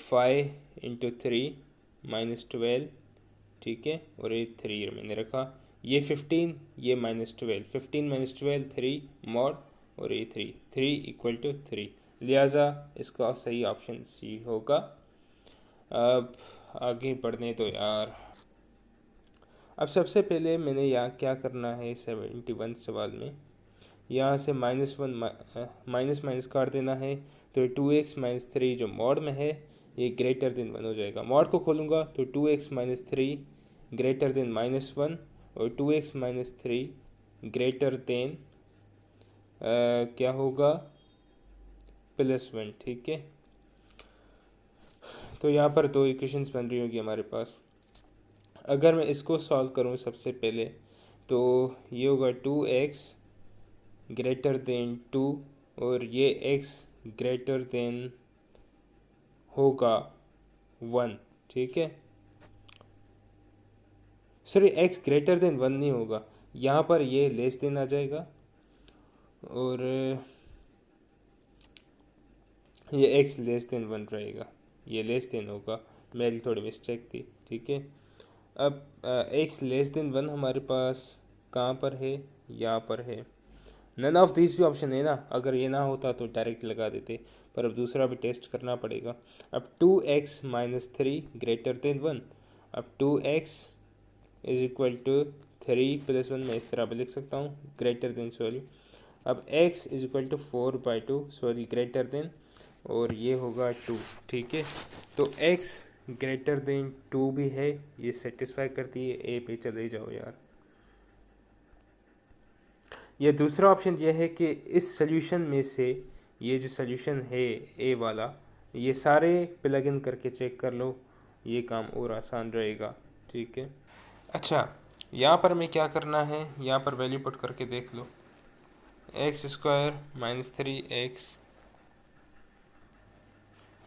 5 × 3 - 12, ठीक है, और ये 3 मैंने रखा, ये 15, ये -12, 15 - 12 3 मॉड, और ये 3 = 3, लिहाजा इसका सही ऑप्शन सी होगा। अब आगे बढ़ने दो यार। अब सबसे पहले मैंने यहाँ क्या करना है 71 सवाल में, यहाँ से -1 माइनस माइनस काट देना है, तो 2x - 3 जो मॉड में है ये ग्रेटर देन 1 हो जाएगा। मॉड को खोलूँगा तो 2x - 3 ग्रेटर देन -1 और 2x - 3 ग्रेटर देन क्या होगा? +1, ठीक है। तो यहाँ पर 2 इक्वेशंस बन रही होगी हमारे पास। अगर मैं इसको सॉल्व करूँ सबसे पहले, तो ये होगा 2x ग्रेटर देन 2 और ये x ग्रेटर देन होगा 1, ठीक है। सॉरी, x ग्रेटर देन 1 नहीं होगा, यहाँ पर ये लेस देन आ जाएगा और ये x लेस देन 1 रहेगा, ये लेस देन होगा, मेरी थोड़ी मिस्टेक थी, ठीक है। अब x लेस देन 1 हमारे पास कहाँ पर है? यहाँ पर है। नन ऑफ दिस भी ऑप्शन है ना, अगर ये ना होता तो डायरेक्ट लगा देते, पर अब दूसरा भी टेस्ट करना पड़ेगा। अब 2x-3 ग्रेटर देन 1। अब 2x इज इक्वल टू 3 + 1, मैं इस तरह भी लिख सकता हूँ, ग्रेटर देन सॉरी। अब x is equal to 4/2 sorry greater than, और ये होगा 2। ठीक है, तो x ग्रेटर देन 2 भी है, ये सेटिस्फाई करती है। ए पे चले जाओ यार। ये दूसरा ऑप्शन ये है कि इस सोल्यूशन में से ये जो सोल्यूशन है ए वाला, ये सारे प्लग इन करके चेक कर लो, ये काम और आसान रहेगा। ठीक है, अच्छा यहाँ पर हमें क्या करना है, यहाँ पर वैल्यू पुट करके देख लो। x² - 3x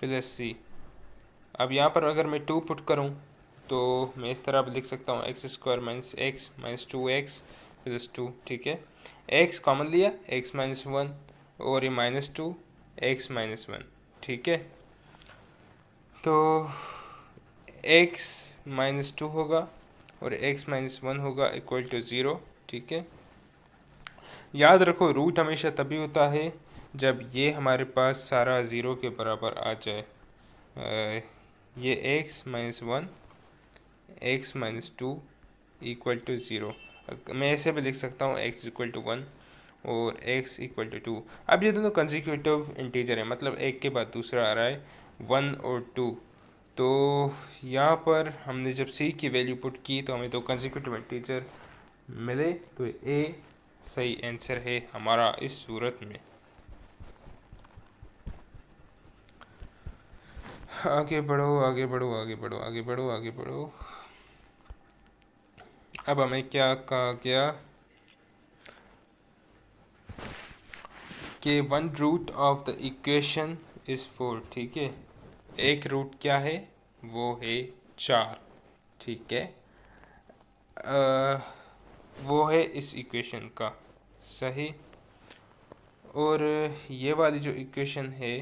+ c। अब यहाँ पर अगर मैं 2 पुट करूँ तो मैं इस तरह भी लिख सकता हूँ, x² - x - 2x + 2। ठीक है, x कॉमन लिया, x - 1, और ये -2 x - 1। ठीक है, तो x - 2 होगा और x - 1 होगा इक्वल टू 0। ठीक है, याद रखो रूट हमेशा तभी होता है जब ये हमारे पास सारा ज़ीरो के बराबर आ जाए। ये x - 1 x - 2 इक्वल टू 0। मैं ऐसे भी लिख सकता हूँ x = 1 और x = 2। अब ये दोनों कंसेक्यूटिव इंटीजर है, मतलब एक के बाद दूसरा आ रहा है, 1 और 2। तो यहाँ पर हमने जब c की वैल्यू पुट की तो हमें दो कंसेक्यूटिव इंटीजर मिले, तो a सही आंसर है हमारा इस सूरत में। आगे बढ़ो आगे बढ़ो आगे बढ़ो आगे बढ़ो आगे बढ़ो। अब हमें क्या कहा गया कि 1 root of the equation is 4। ठीक है, एक रूट क्या है, वो है 4। ठीक है, वो है इस इक्वेशन का सही। और ये वाली जो इक्वेशन है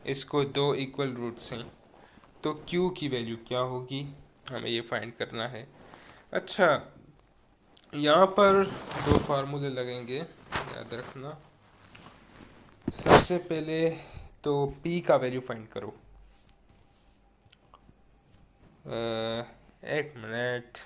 इसको दो इक्वल रूट्स हैं, तो q की वैल्यू क्या होगी हमें ये फाइंड करना है। अच्छा, यहाँ पर दो फार्मूले लगेंगे, याद रखना। सबसे पहले तो p का वैल्यू फाइंड करो। एक मिनट,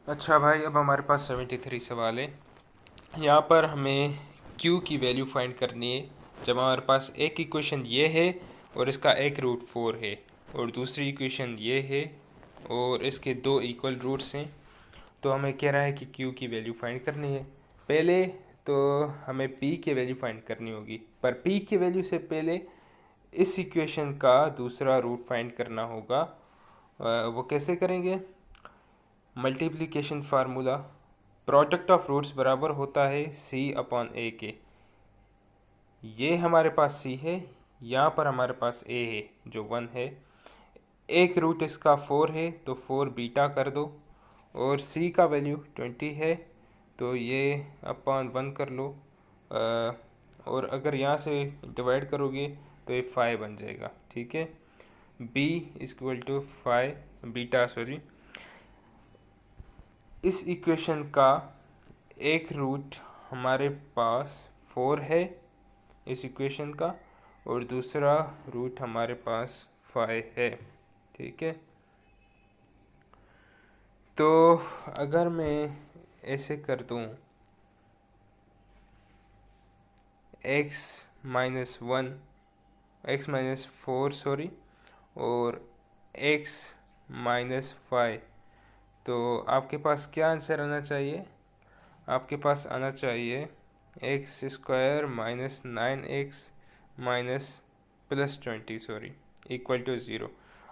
अच्छा भाई, अब हमारे पास 73 सवाल है। यहाँ पर हमें q की वैल्यू फाइंड करनी है जब हमारे पास एक इक्वेशन ये है और इसका एक रूट 4 है, और दूसरी इक्वेशन ये है और इसके दो इक्वल रूट्स हैं। तो हमें कह रहा है कि q की वैल्यू फाइंड करनी है। पहले तो हमें p की वैल्यू फाइंड करनी होगी, पर p की वैल्यू से पहले इस इक्वेशन का दूसरा रूट फाइंड करना होगा। वो कैसे करेंगे, multiplication formula, product of roots बराबर होता है c/a के। ये हमारे पास c है, यहाँ पर हमारे पास a है जो 1 है, एक रूट इसका 4 है तो 4 बीटा कर दो, और c का वैल्यू 20 है तो ये /1 कर लो। और अगर यहाँ से डिवाइड करोगे तो ये 5 बन जाएगा। ठीक है, b = 5 बीटा सॉरी। इस इक्वेशन का एक रूट हमारे पास 4 है इस इक्वेशन का, और दूसरा रूट हमारे पास 5 है। ठीक है, तो अगर मैं ऐसे कर दूं x - 1 x - 4 सॉरी और x - 5, तो आपके पास क्या आंसर आना चाहिए, आपके पास आना चाहिए x² - 9x +20 sorry equal to 0।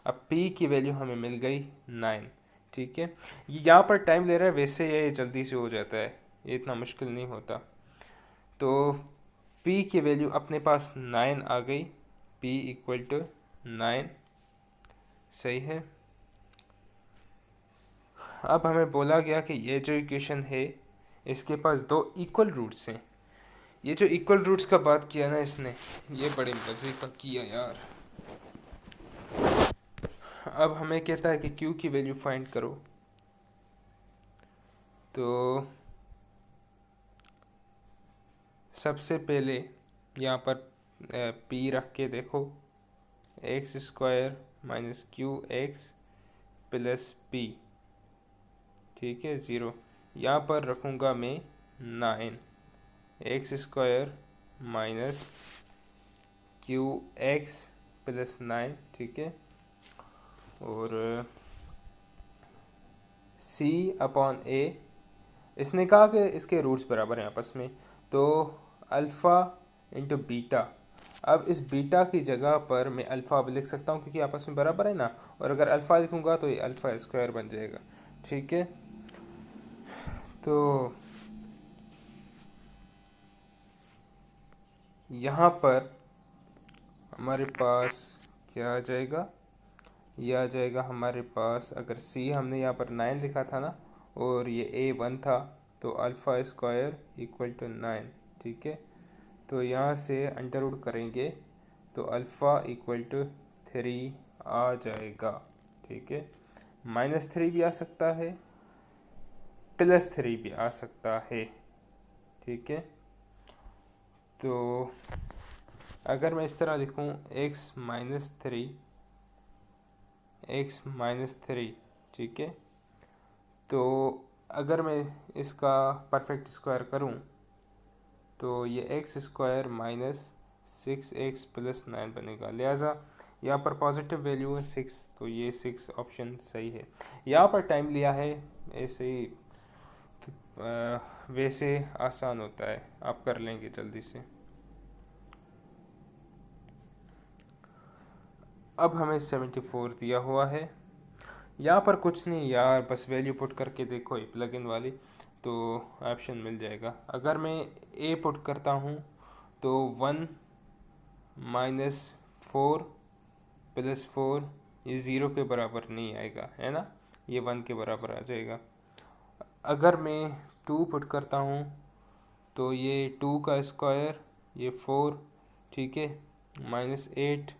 अब p की वैल्यू हमें मिल गई 9। ठीक है, ये यहाँ पर टाइम ले रहा है, वैसे ये जल्दी से हो जाता है, ये इतना मुश्किल नहीं होता। तो p की वैल्यू अपने पास 9 आ गई, p इक्वल टू 9, सही है। अब हमें बोला गया कि ये जो इक्वेशन है इसके पास दो इक्वल रूट्स हैं। ये जो इक्वल रूट्स का बात किया ना इसने, ये बड़े मज़े का किया यार। अब हमें कहता है कि q की वैल्यू फाइंड करो, तो सबसे पहले यहाँ पर p रख के देखो, x square minus Q x plus P, ठीक है, 0। यहाँ पर रखूँगा मैं 9, x square minus Q x plus 9, ठीक है, और c अपॉन a। इसने कहा कि इसके रूट्स बराबर हैं आपस में, तो अल्फ़ा इंटू बीटा। अब इस बीटा की जगह पर मैं अल्फ़ा अब लिख सकता हूँ क्योंकि आपस में बराबर है ना, और अगर अल्फ़ा लिखूँगा तो ये अल्फ़ा स्क्वायर बन जाएगा, ठीक है। तो यहाँ पर हमारे पास क्या आ जाएगा, ये आ जाएगा हमारे पास, अगर c हमने यहाँ पर 9 लिखा था ना और ये a 1 था, तो अल्फ़ा स्क्वायर इक्वल टू 9, ठीक है। तो यहाँ से अंडर रूट करेंगे तो अल्फ़ा इक्वल टू 3 आ जाएगा, ठीक है। -3 भी आ सकता है, +3 भी आ सकता है, ठीक है। तो अगर मैं इस तरह लिखूँ x-3, ठीक है, तो अगर मैं इसका परफेक्ट स्क्वायर करूँ तो ये x square minus 6x plus 9 बनेगा। लिहाजा यहाँ पर पॉजिटिव वैल्यू है 6, तो ये 6 ऑप्शन सही है। यहाँ पर टाइम लिया है, ऐसे ही वैसे आसान होता है, आप कर लेंगे जल्दी से। अब हमें 74 दिया हुआ है। यहाँ पर कुछ नहीं यार, बस वैल्यू पुट करके देखो ये प्लग इन वाली, तो ऑप्शन मिल जाएगा। अगर मैं a पुट करता हूँ तो 1 माइनस 4 प्लस 4, ये 0 के बराबर नहीं आएगा, है ना, ये 1 के बराबर आ जाएगा। अगर मैं 2 पुट करता हूँ तो ये 2 का स्क्वायर, ये 4, ठीक है, -8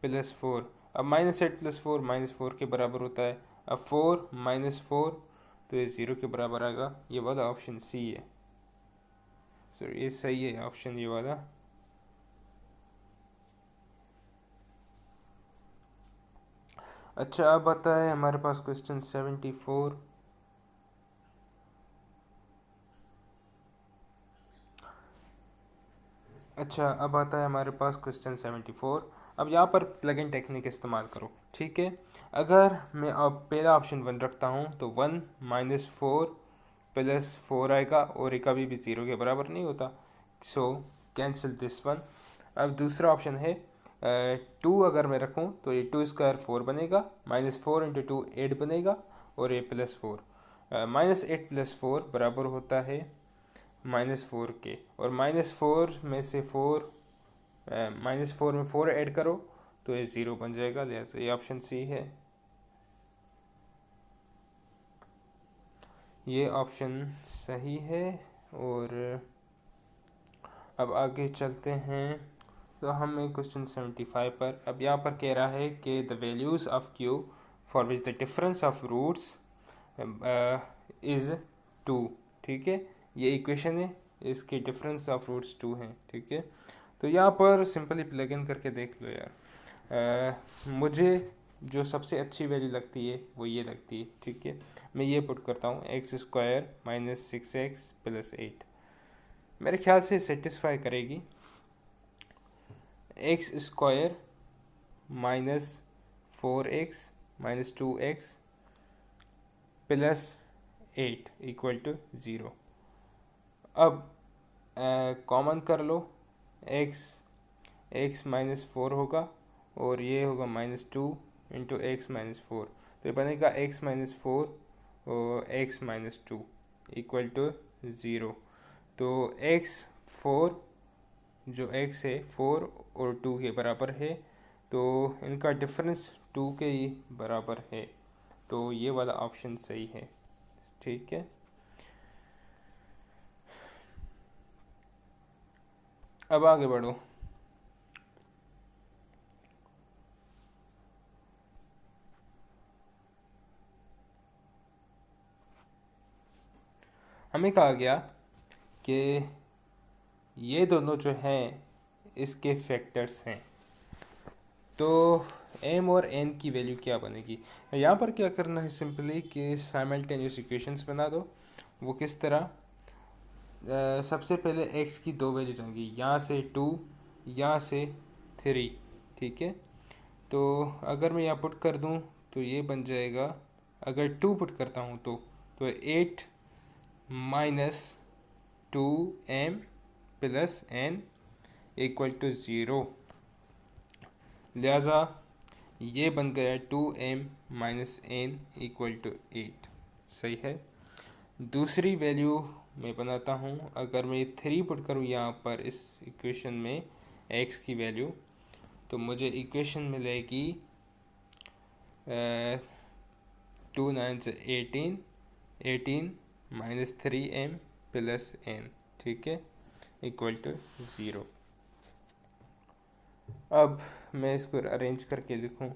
प्लस 4। अब -8 प्लस 4 -4 के बराबर होता है। अब 4 -4, तो ये 0 के बराबर आएगा। ये वाला ऑप्शन सी है, सॉरी ये सही है ऑप्शन ये वाला। अच्छा, अब आता है हमारे पास क्वेश्चन 74। अच्छा, अब आता है हमारे पास क्वेश्चन 74। अब यहाँ पर प्लग इन टेक्निक इस्तेमाल करो, ठीक है। अगर मैं अब पहला ऑप्शन 1 रखता हूँ तो 1 -4 प्लस 4 आएगा, और ये कभी भी 0 के बराबर नहीं होता, सो कैंसिल दिस वन। अब दूसरा ऑप्शन है 2, अगर मैं रखूँ तो ये 2 स्क्वायर 4 बनेगा, -4 इंटू 2 8 बनेगा, और ये +4। -8 प्लस 4 बराबर होता है -4 के, और -4 में से 4 -4 में 4 ऐड करो तो ये 0 बन जाएगा। लिहाजा ये ऑप्शन सी है, ये ऑप्शन सही है। और अब आगे चलते हैं, तो हम क्वेश्चन 75 पर। अब यहाँ पर कह रहा है कि the values of Q for which the difference of roots is 2, ठीक है। ये इक्वेशन है, इसके डिफरेंस ऑफ रूट्स 2 हैं, ठीक है। तो यहाँ पर सिंपली प्लग इन करके देख लो यार। मुझे जो सबसे अच्छी वैल्यू लगती है वो ये लगती है, ठीक है। मैं ये पुट करता हूँ x square minus 6x plus 8, मेरे ख्याल से सेटिस्फाई करेगी। X square minus 4x minus 2x plus 8 equal to 0। अब कॉमन कर लो, x -4 होगा, और ये होगा -2 इंटू एक्स -4, तो ये बनेगा x -4 और x -2 इक्वल टू 0। तो x 4, जो x है 4 और 2 के बराबर है, तो इनका डिफरेंस 2 के ही बराबर है, तो ये वाला ऑप्शन सही है। ठीक है, अब आगे बढ़ो। हमें कहा गया कि ये दोनों जो हैं इसके फैक्टर्स हैं, तो m और n की वैल्यू क्या बनेगी। यहाँ पर क्या करना है, सिंपली कि साइमल्टेनियस इक्वेशंस बना दो। वो किस तरह, सबसे पहले x की दो वैल्यू जाएंगी, यहाँ से 2, यहाँ से 3। ठीक है, तो अगर मैं यहाँ पुट कर दूँ तो ये बन जाएगा, अगर 2 पुट करता हूँ तो 8 minus 2m plus n equal to 0। लिहाजा ये बन गया 2m minus n equal to 8। सही है। दूसरी वैल्यू मैं बनाता हूँ, अगर मैं 3 पुट करूँ यहाँ पर इस इक्वेशन में x की वैल्यू, तो मुझे इक्वेशन मिलेगी 2 9 से 18, 18 माइनस 3m प्लस n, ठीक है, इक्वल टू 0। अब मैं इसको अरेंज करके लिखूँ,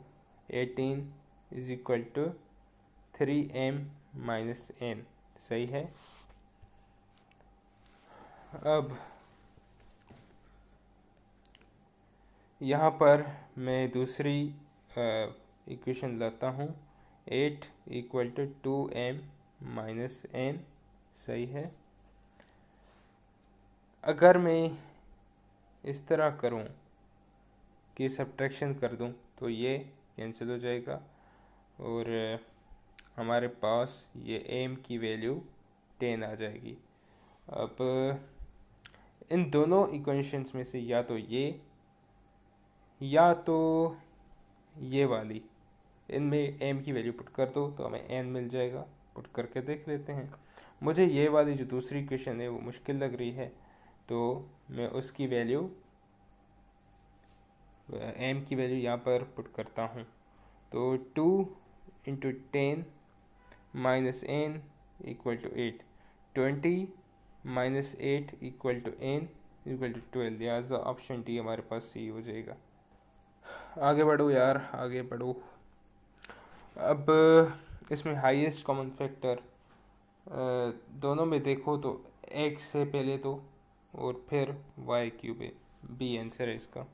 18 is equal to 3m minus n। सही है। अब यहाँ पर मैं दूसरी इक्वेशन लाता हूँ, 8 equal to 2m minus n। सही है। अगर मैं इस तरह करूँ कि सब्ट्रैक्शन कर दूँ तो ये कैंसिल हो जाएगा और हमारे पास ये m की वैल्यू 10 आ जाएगी। अब इन दोनों इक्वेशंस में से या तो ये वाली, इनमें m की वैल्यू पुट कर दो तो हमें n मिल जाएगा। पुट करके देख लेते हैं। मुझे ये वाली जो दूसरी इक्वेशन है वो मुश्किल लग रही है, तो मैं उसकी वैल्यू m की वैल्यू यहाँ पर पुट करता हूँ। तो 2 into 10 minus n equal to 8, 20 minus 8 equal to n equal to 12। लिहाजा ऑप्शन डी हमारे पास सी हो जाएगा। आगे बढ़ो यार, आगे बढ़ो। अब इसमें हाईएस्ट कॉमन फैक्टर दोनों में देखो तो x है पहले तो, और फिर y क्यूब है। बी आंसर है इसका।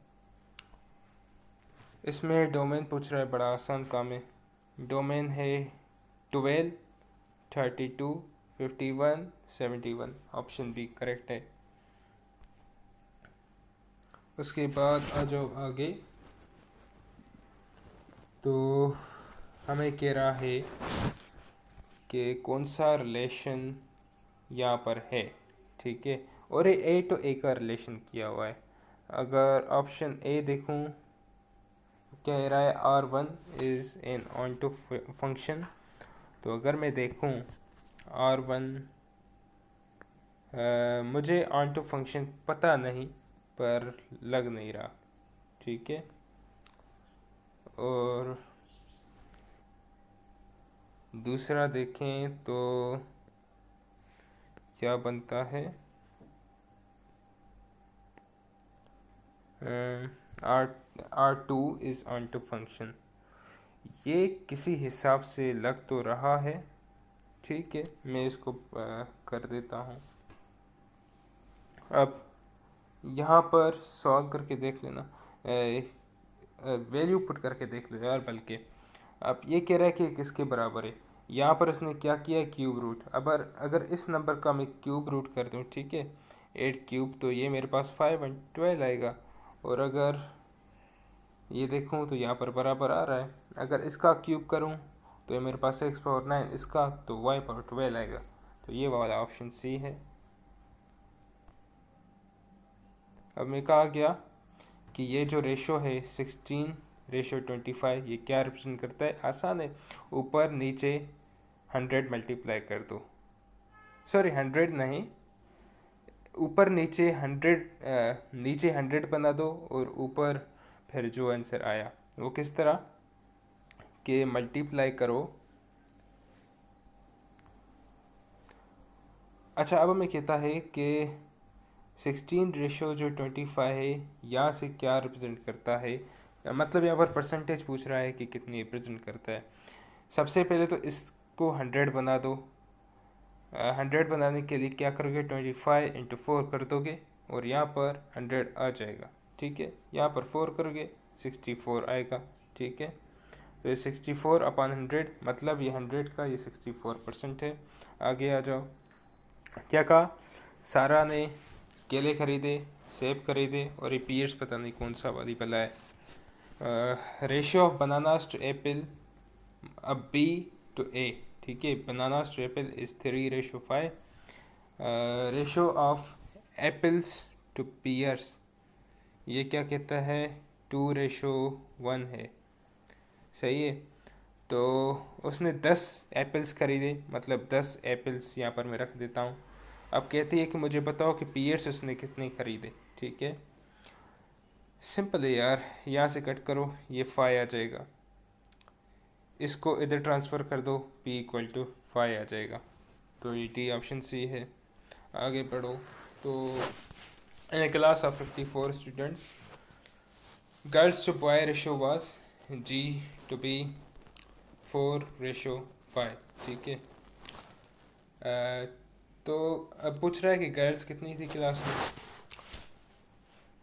इसमें डोमेन पूछ रहा है, बड़ा आसान काम है। डोमेन है 12, 32, 51, 71। ऑप्शन बी करेक्ट है। उसके बाद आ जाओ आगे, तो हमें कह रहा है कि कौन सा रिलेशन यहाँ पर है। ठीक है, और ये A तो A का रिलेशन किया हुआ है। अगर ऑप्शन ए देखूँ, कह रहा है R1 is an onto function. तो अगर मैं देखूँ R1, मुझे ऑन टू फंक्शन पता नहीं पर लग नहीं रहा। ठीक है, और दूसरा देखें तो क्या बनता है, R2 is on to function. ये किसी हिसाब से लग तो रहा है। ठीक है, मैं इसको कर देता हूँ। अब यहाँ पर सॉल्व करके देख लेना, वैल्यू पुट करके देख लो यार। बल्कि अब ये कह रहा है कि किसके बराबर है। यहाँ पर इसने क्या किया, क्यूब रूट। अगर इस नंबर का मैं क्यूब रूट कर दूँ, ठीक है, 8 क्यूब, तो ये मेरे पास 5 और 12 आएगा। और अगर ये देखूँ तो यहाँ पर बराबर आ रहा है। अगर इसका क्यूब करूँ तो ये मेरे पास x पावर 9, इसका तो y पावर 12 आएगा। तो ये वाला ऑप्शन सी है। अब मैं कहा गया कि ये जो रेशो है 16:25, ये क्या रिप्रेजेंट करता है। आसान है, ऊपर नीचे 100 मल्टीप्लाई कर दो, सॉरी 100 नहीं, ऊपर नीचे 100, नीचे 100 बना दो और ऊपर फिर जो आंसर आया वो किस तरह कि मल्टीप्लाई करो। अच्छा, अब हमें कहता है कि 16 रेशो जो 25 है यहाँ से क्या रिप्रेजेंट करता है, मतलब यहाँ पर परसेंटेज पूछ रहा है कि कितनी रिप्रेजेंट करता है। सबसे पहले तो इसको 100 बना दो। 100 बनाने के लिए क्या करोगे, 25 इंटू 4 कर दोगे और यहाँ पर 100 आ जाएगा। ठीक है, यहाँ पर 4 करोगे 64 आएगा। ठीक है, तो ये 64 अपॉन 100, मतलब ये 100 का ये 64% है। आगे आ जाओ। क्या कहा, सारा ने केले खरीदे, सेब खरीदे और ये पीरियड्स पता नहीं कौन सा वाली भला है। Ratio of bananas to apple, अब बी टू ए। ठीक है, bananas to apple is 3:5। Ratio of apples to pears, ये क्या कहता है, 2:1 है। सही है, तो उसने 10 एप्पल्स खरीदे, मतलब 10 एप्पल्स यहाँ पर मैं रख देता हूँ। अब कहती है कि मुझे बताओ कि पियर्स उसने कितने खरीदे। ठीक है, सिंपल है यार, यहाँ से कट करो, ये 5 आ जाएगा। इसको इधर ट्रांसफ़र कर दो, p = 5 आ जाएगा। तो ये डी ऑप्शन सी है। आगे बढ़ो। तो in a class of 54 students, girls to boy ratio was G/B 4:5। ठीक है, तो अब पूछ रहा है कि गर्ल्स कितनी थी क्लास में।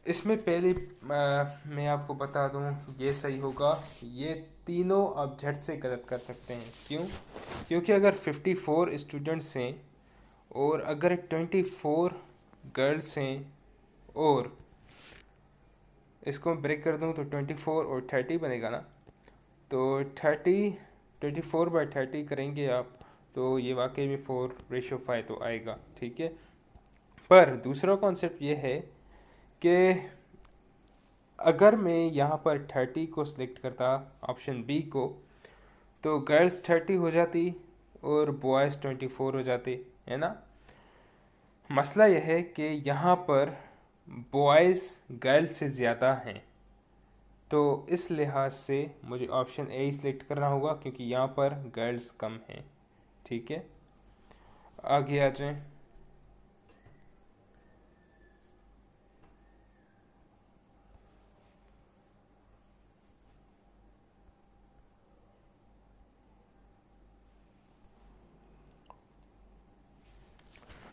इसमें पहले मैं आपको बता दूं, ये सही होगा। ये तीनों आप झट से गलत कर सकते हैं। क्यों? क्योंकि अगर 54 स्टूडेंट्स हैं और अगर 24 गर्ल्स हैं और इसको ब्रेक कर दूं तो 24 और 30 बनेगा ना। तो 24/30 करेंगे आप, तो ये वाकई में 4:5 तो आएगा। ठीक है, पर दूसरा कॉन्सेप्ट ये है कि अगर मैं यहाँ पर 30 को सिलेक्ट करता, ऑप्शन बी को, तो गर्ल्स 30 हो जाती और बॉयज़ 24 हो जाते, है ना। मसला यह है कि यहाँ पर बॉयज़ गर्ल्स से ज़्यादा हैं, तो इस लिहाज से मुझे ऑप्शन ए सिलेक्ट करना होगा क्योंकि यहाँ पर गर्ल्स कम हैं। ठीक है, आगे आ जाएं।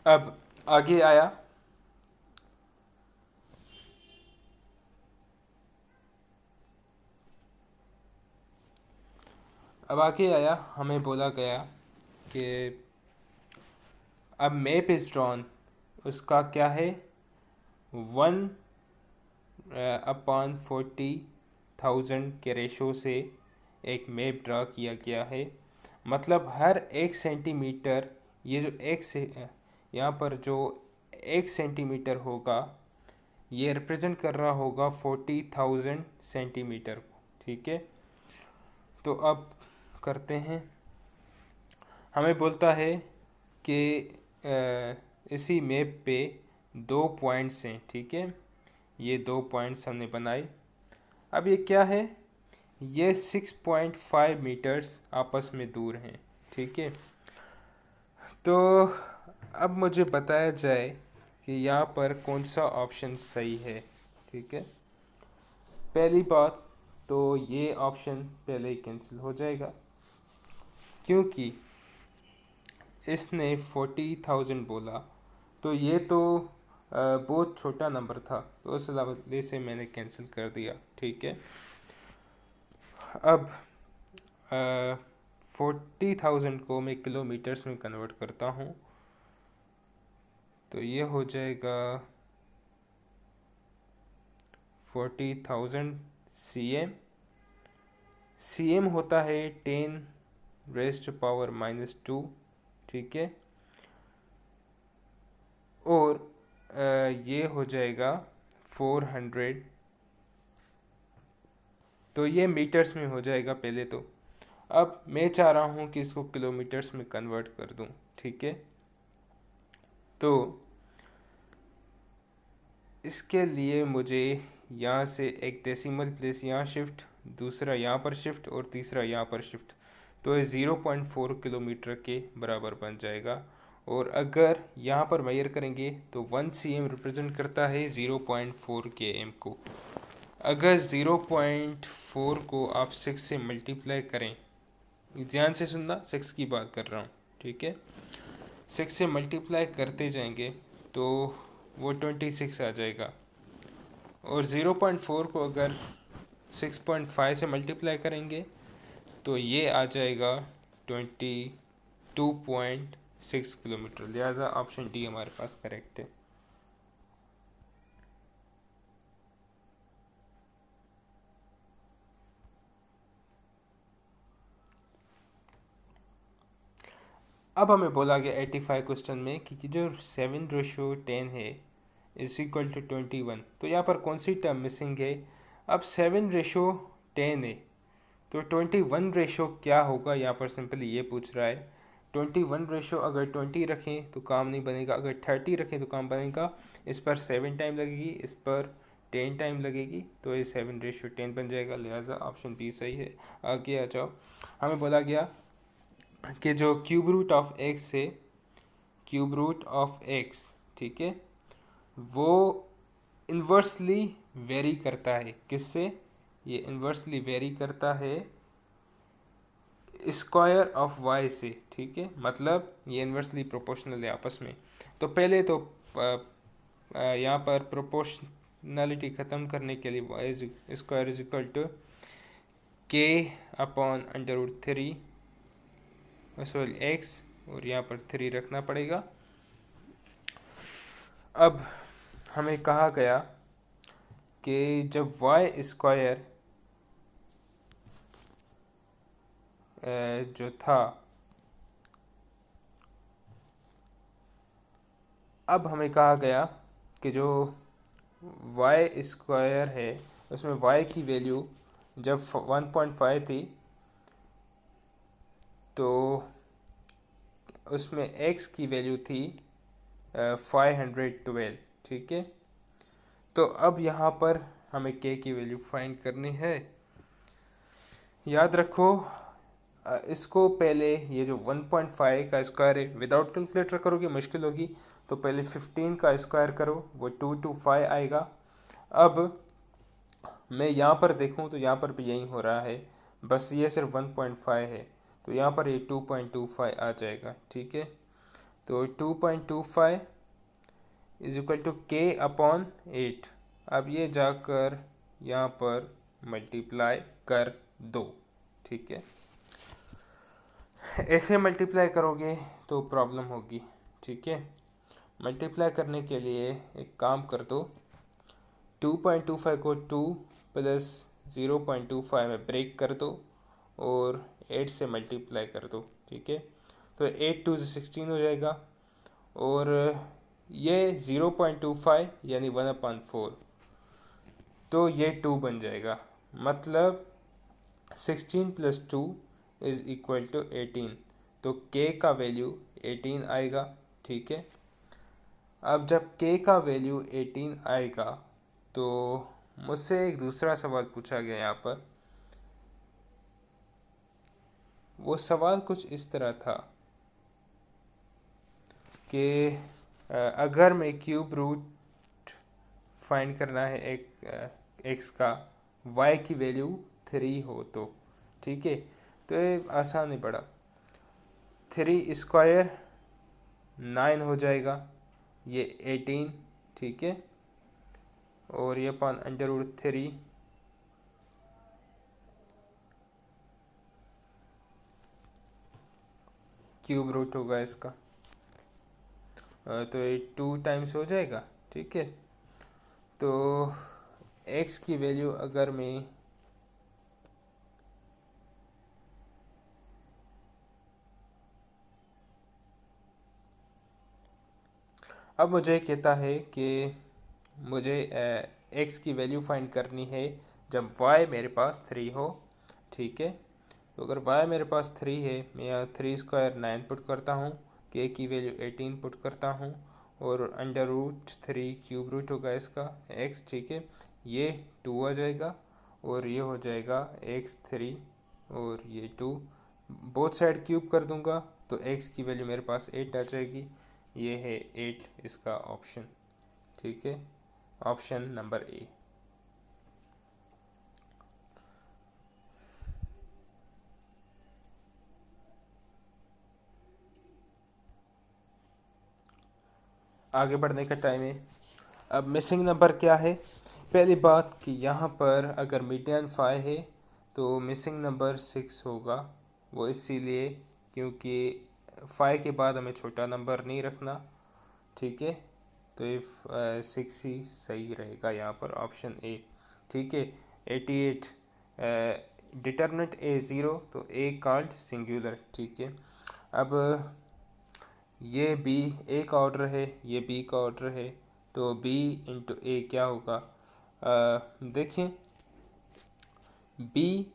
अब आगे आया, हमें बोला गया कि अब मैप इज ड्रॉन, उसका क्या है, 1/40,000 के रेशो से एक मैप ड्रा किया गया है। मतलब हर 1 सेंटीमीटर, ये जो एक से यहाँ पर जो 1 सेंटीमीटर होगा ये रिप्रेजेंट कर रहा होगा 40,000 सेंटीमीटर को। ठीक है, तो अब करते हैं। हमें बोलता है कि इसी मैप पे 2 पॉइंट्स हैं। ठीक है, ये 2 पॉइंट्स हमने बनाए। अब ये क्या है, ये 6.5 मीटर्स आपस में दूर हैं। ठीक है, तो अब मुझे बताया जाए कि यहाँ पर कौन सा ऑप्शन सही है। ठीक है, पहली बात तो ये ऑप्शन पहले ही कैंसिल हो जाएगा क्योंकि इसने 40,000 बोला, तो ये तो बहुत छोटा नंबर था, तो उस हवाले से मैंने कैंसिल कर दिया। ठीक है, अब 40,000 को मैं किलोमीटर्स में कन्वर्ट करता हूँ, तो ये हो जाएगा 40,000 cm। cm होता है 10⁻⁻²। ठीक है, और ये हो जाएगा 400, तो ये मीटर्स में हो जाएगा पहले तो। अब मैं चाह रहा हूँ कि इसको किलोमीटर्स में कन्वर्ट कर दूँ। ठीक है, तो इसके लिए मुझे यहाँ से एक डेसिमल प्लेस यहाँ शिफ्ट, दूसरा यहाँ पर शिफ्ट और तीसरा यहाँ पर शिफ्ट, तो ये 0.4 किलोमीटर के बराबर बन जाएगा। और अगर यहाँ पर मेजर करेंगे तो 1 cm रिप्रेजेंट करता है 0.4 km को। अगर 0.4 को आप 6 से मल्टीप्लाई करें, ध्यान से सुनना, 6 की बात कर रहा हूँ, ठीक है, 6 से मल्टीप्लाई करते जाएंगे तो वो 26 आ जाएगा। और 0.4 को अगर 6.5 से मल्टीप्लाई करेंगे तो ये आ जाएगा 22.6 किलोमीटर। लिहाजा ऑप्शन डी हमारे पास करेक्ट है। अब हमें बोला गया 85 क्वेश्चन में कि जो 7:10 है इज इक्वल टू 21, तो यहाँ पर कौन सी टर्म मिसिंग है। अब 7:10 है तो 21 रेशो क्या होगा, यहाँ पर सिंपली ये पूछ रहा है। 21 रेशो अगर 20 रखें तो काम नहीं बनेगा, अगर 30 रखें तो काम बनेगा। इस पर 7 टाइम लगेगी, इस पर 10 टाइम लगेगी, तो ये 7:10 बन जाएगा। लिहाजा ऑप्शन बी सही है। आगे आ जाओ, हमें बोला गया कि जो क्यूब रूट ऑफ एक्स है, क्यूब रूट ऑफ एक्स, ठीक है, वो इन्वर्सली वेरी करता है किससे, ये इन्वर्सली वेरी करता है स्क्वायर ऑफ वाई से, ठीक है, मतलब ये इन्वर्सली प्रोपोर्शनल है आपस में। तो पहले तो यहाँ पर प्रोपोर्शनलिटी ख़त्म करने के लिए Y square is equal to K upon √3 sorry X, और यहाँ पर 3 रखना पड़ेगा। अब हमें कहा गया कि जब वाई स्क्वायर जो था, अब हमें कहा गया कि जो वाई स्क्वायर है उसमें वाई की वैल्यू जब 1.5 थी तो उसमें एक्स की वैल्यू थी 512, ठीक है। तो अब यहाँ पर हमें के की वैल्यू फाइंड करनी है। याद रखो इसको पहले ये जो 1.5 का स्क्वायर है विदाउट कैलकुलेटर करोगे मुश्किल होगी, तो पहले 15 का स्क्वायर करो, वो 225 आएगा। अब मैं यहाँ पर देखूँ तो यहाँ पर भी यही हो रहा है, बस ये सिर्फ 1.5 है, तो यहाँ पर ये 2.25 आ जाएगा, ठीक है। तो 2.25 is equal to K upon 8। अब ये जाकर यहाँ पर मल्टीप्लाई कर दो, ठीक है। ऐसे मल्टीप्लाई करोगे तो प्रॉब्लम होगी, ठीक है। मल्टीप्लाई करने के लिए एक काम कर दो, 2.25 को 2 प्लस 0.25 में ब्रेक कर दो और 8 से मल्टीप्लाई कर दो, ठीक है। तो 8 2 16 हो जाएगा, और ये 0.25 यानी 1/4, तो ये 2 बन जाएगा, मतलब 16 + 2 इज इक्वल टू 18। तो k का वैल्यू 18 आएगा, ठीक है। अब जब k का वैल्यू 18 आएगा तो मुझसे एक दूसरा सवाल पूछा गया यहाँ पर। वो सवाल कुछ इस तरह था कि अगर मैं क्यूब रूट फाइंड करना है एक एक्स का, y की वैल्यू 3 हो तो, ठीक है। तो ये आसान नहीं पड़ा, 3 स्क्वायर 9 हो जाएगा, ये 18, ठीक है, और ये पान √3 क्यूब रूट होगा इसका, तो ये 2 टाइम्स हो जाएगा, ठीक है। तो x की वैल्यू अगर मैं अब मुझे कहता है कि मुझे x की वैल्यू फाइंड करनी है जब y मेरे पास 3 हो, ठीक है। तो अगर y मेरे पास 3 है, मैं यहाँ 3 स्क्वायर 9 पुट करता हूँ, k की वैल्यू 18 पुट करता हूँ, और अंडर रूट 3 क्यूब रूट होगा इसका x, ठीक है। ये 2 आ जाएगा और ये हो जाएगा x3 और ये 2, बोथ साइड क्यूब कर दूंगा तो x की वैल्यू मेरे पास 8 आ जाएगी। ये है 8 इसका ऑप्शन, ठीक है, ऑप्शन नंबर ए। आगे बढ़ने का टाइम है। अब मिसिंग नंबर क्या है? पहली बात कि यहाँ पर अगर मीडियन 5 है तो मिसिंग नंबर 6 होगा। वो इसीलिए क्योंकि 5 के बाद हमें छोटा नंबर नहीं रखना, ठीक है। तो ये 6 ही सही रहेगा यहाँ पर, ऑप्शन ए, ठीक है। 88 डिटर्मिनेंट ए 0 तो ए कॉल्ड सिंगुलर, ठीक है। अब ये बी ए का ऑर्डर है, ये बी का ऑर्डर है, तो बी इंटू ए क्या होगा? देखिए बी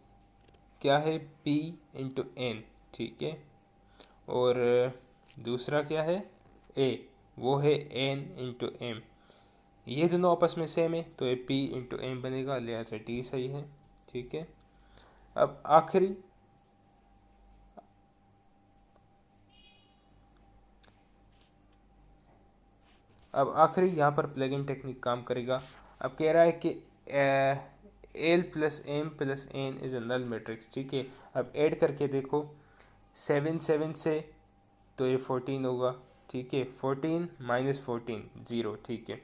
क्या है, पी इंटू एन, ठीक है। और दूसरा क्या है, ए, वो है एन इंटू एम। ये दोनों आपस में सेम है तो ये पी इंटू एम बनेगा, लिहाजा डी सही है, ठीक है। अब आखिरी यहाँ पर प्लग इन टेक्निक काम करेगा। अब कह रहा है कि L plus M plus N is a null matrix, ठीक है। अब ऐड करके देखो 7 से तो ये 14 होगा, ठीक है। 14 माइनस 14 0, ठीक है।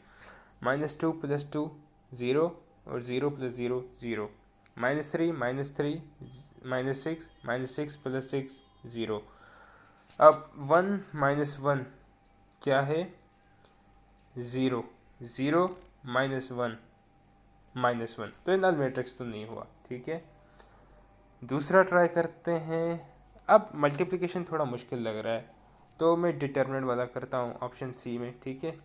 -2 + 2 0 और 0 + 0 0, -3 -3 -6 -6 + 6 0। अब 1 - 1 क्या है, 0 0 -1 -1, तो ये नल मैट्रिक्स तो नहीं हुआ, ठीक है। दूसरा ट्राई करते हैं। अब मल्टीप्लिकेशन थोड़ा मुश्किल लग रहा है तो मैं डिटर्मिनेंट वाला करता हूँ ऑप्शन सी में, ठीक है।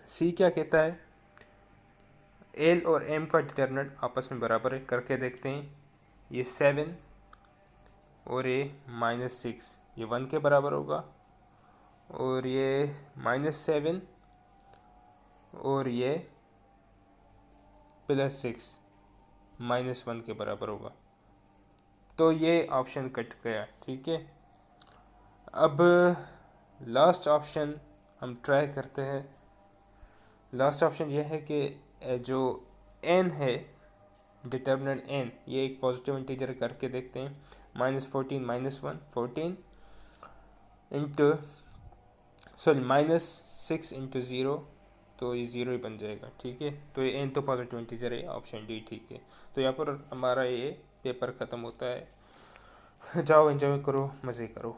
सी क्या कहता है, एल और एम का डिटर्मिनेंट आपस में बराबर है, करके देखते हैं। ये 7 और ये -6, ये 1 के बराबर होगा। और ये -7 और ये +6 -1 के बराबर होगा, तो ये ऑप्शन कट गया, ठीक है। अब लास्ट ऑप्शन हम ट्राई करते हैं। लास्ट ऑप्शन ये है कि जो n है, डिटर्मिनेंट n, ये एक पॉजिटिव इंटीजर करके देखते हैं। -14 -1 14 इंटू -6 इंटू 0, तो ये 0 ही बन जाएगा, ठीक है। तो ये n तो पॉजिटिव इंटीजर है, ऑप्शन डी ठीक है। तो यहाँ पर हमारा ये पेपर ख़त्म होता है। जाओ एंजॉय करो, मज़े करो।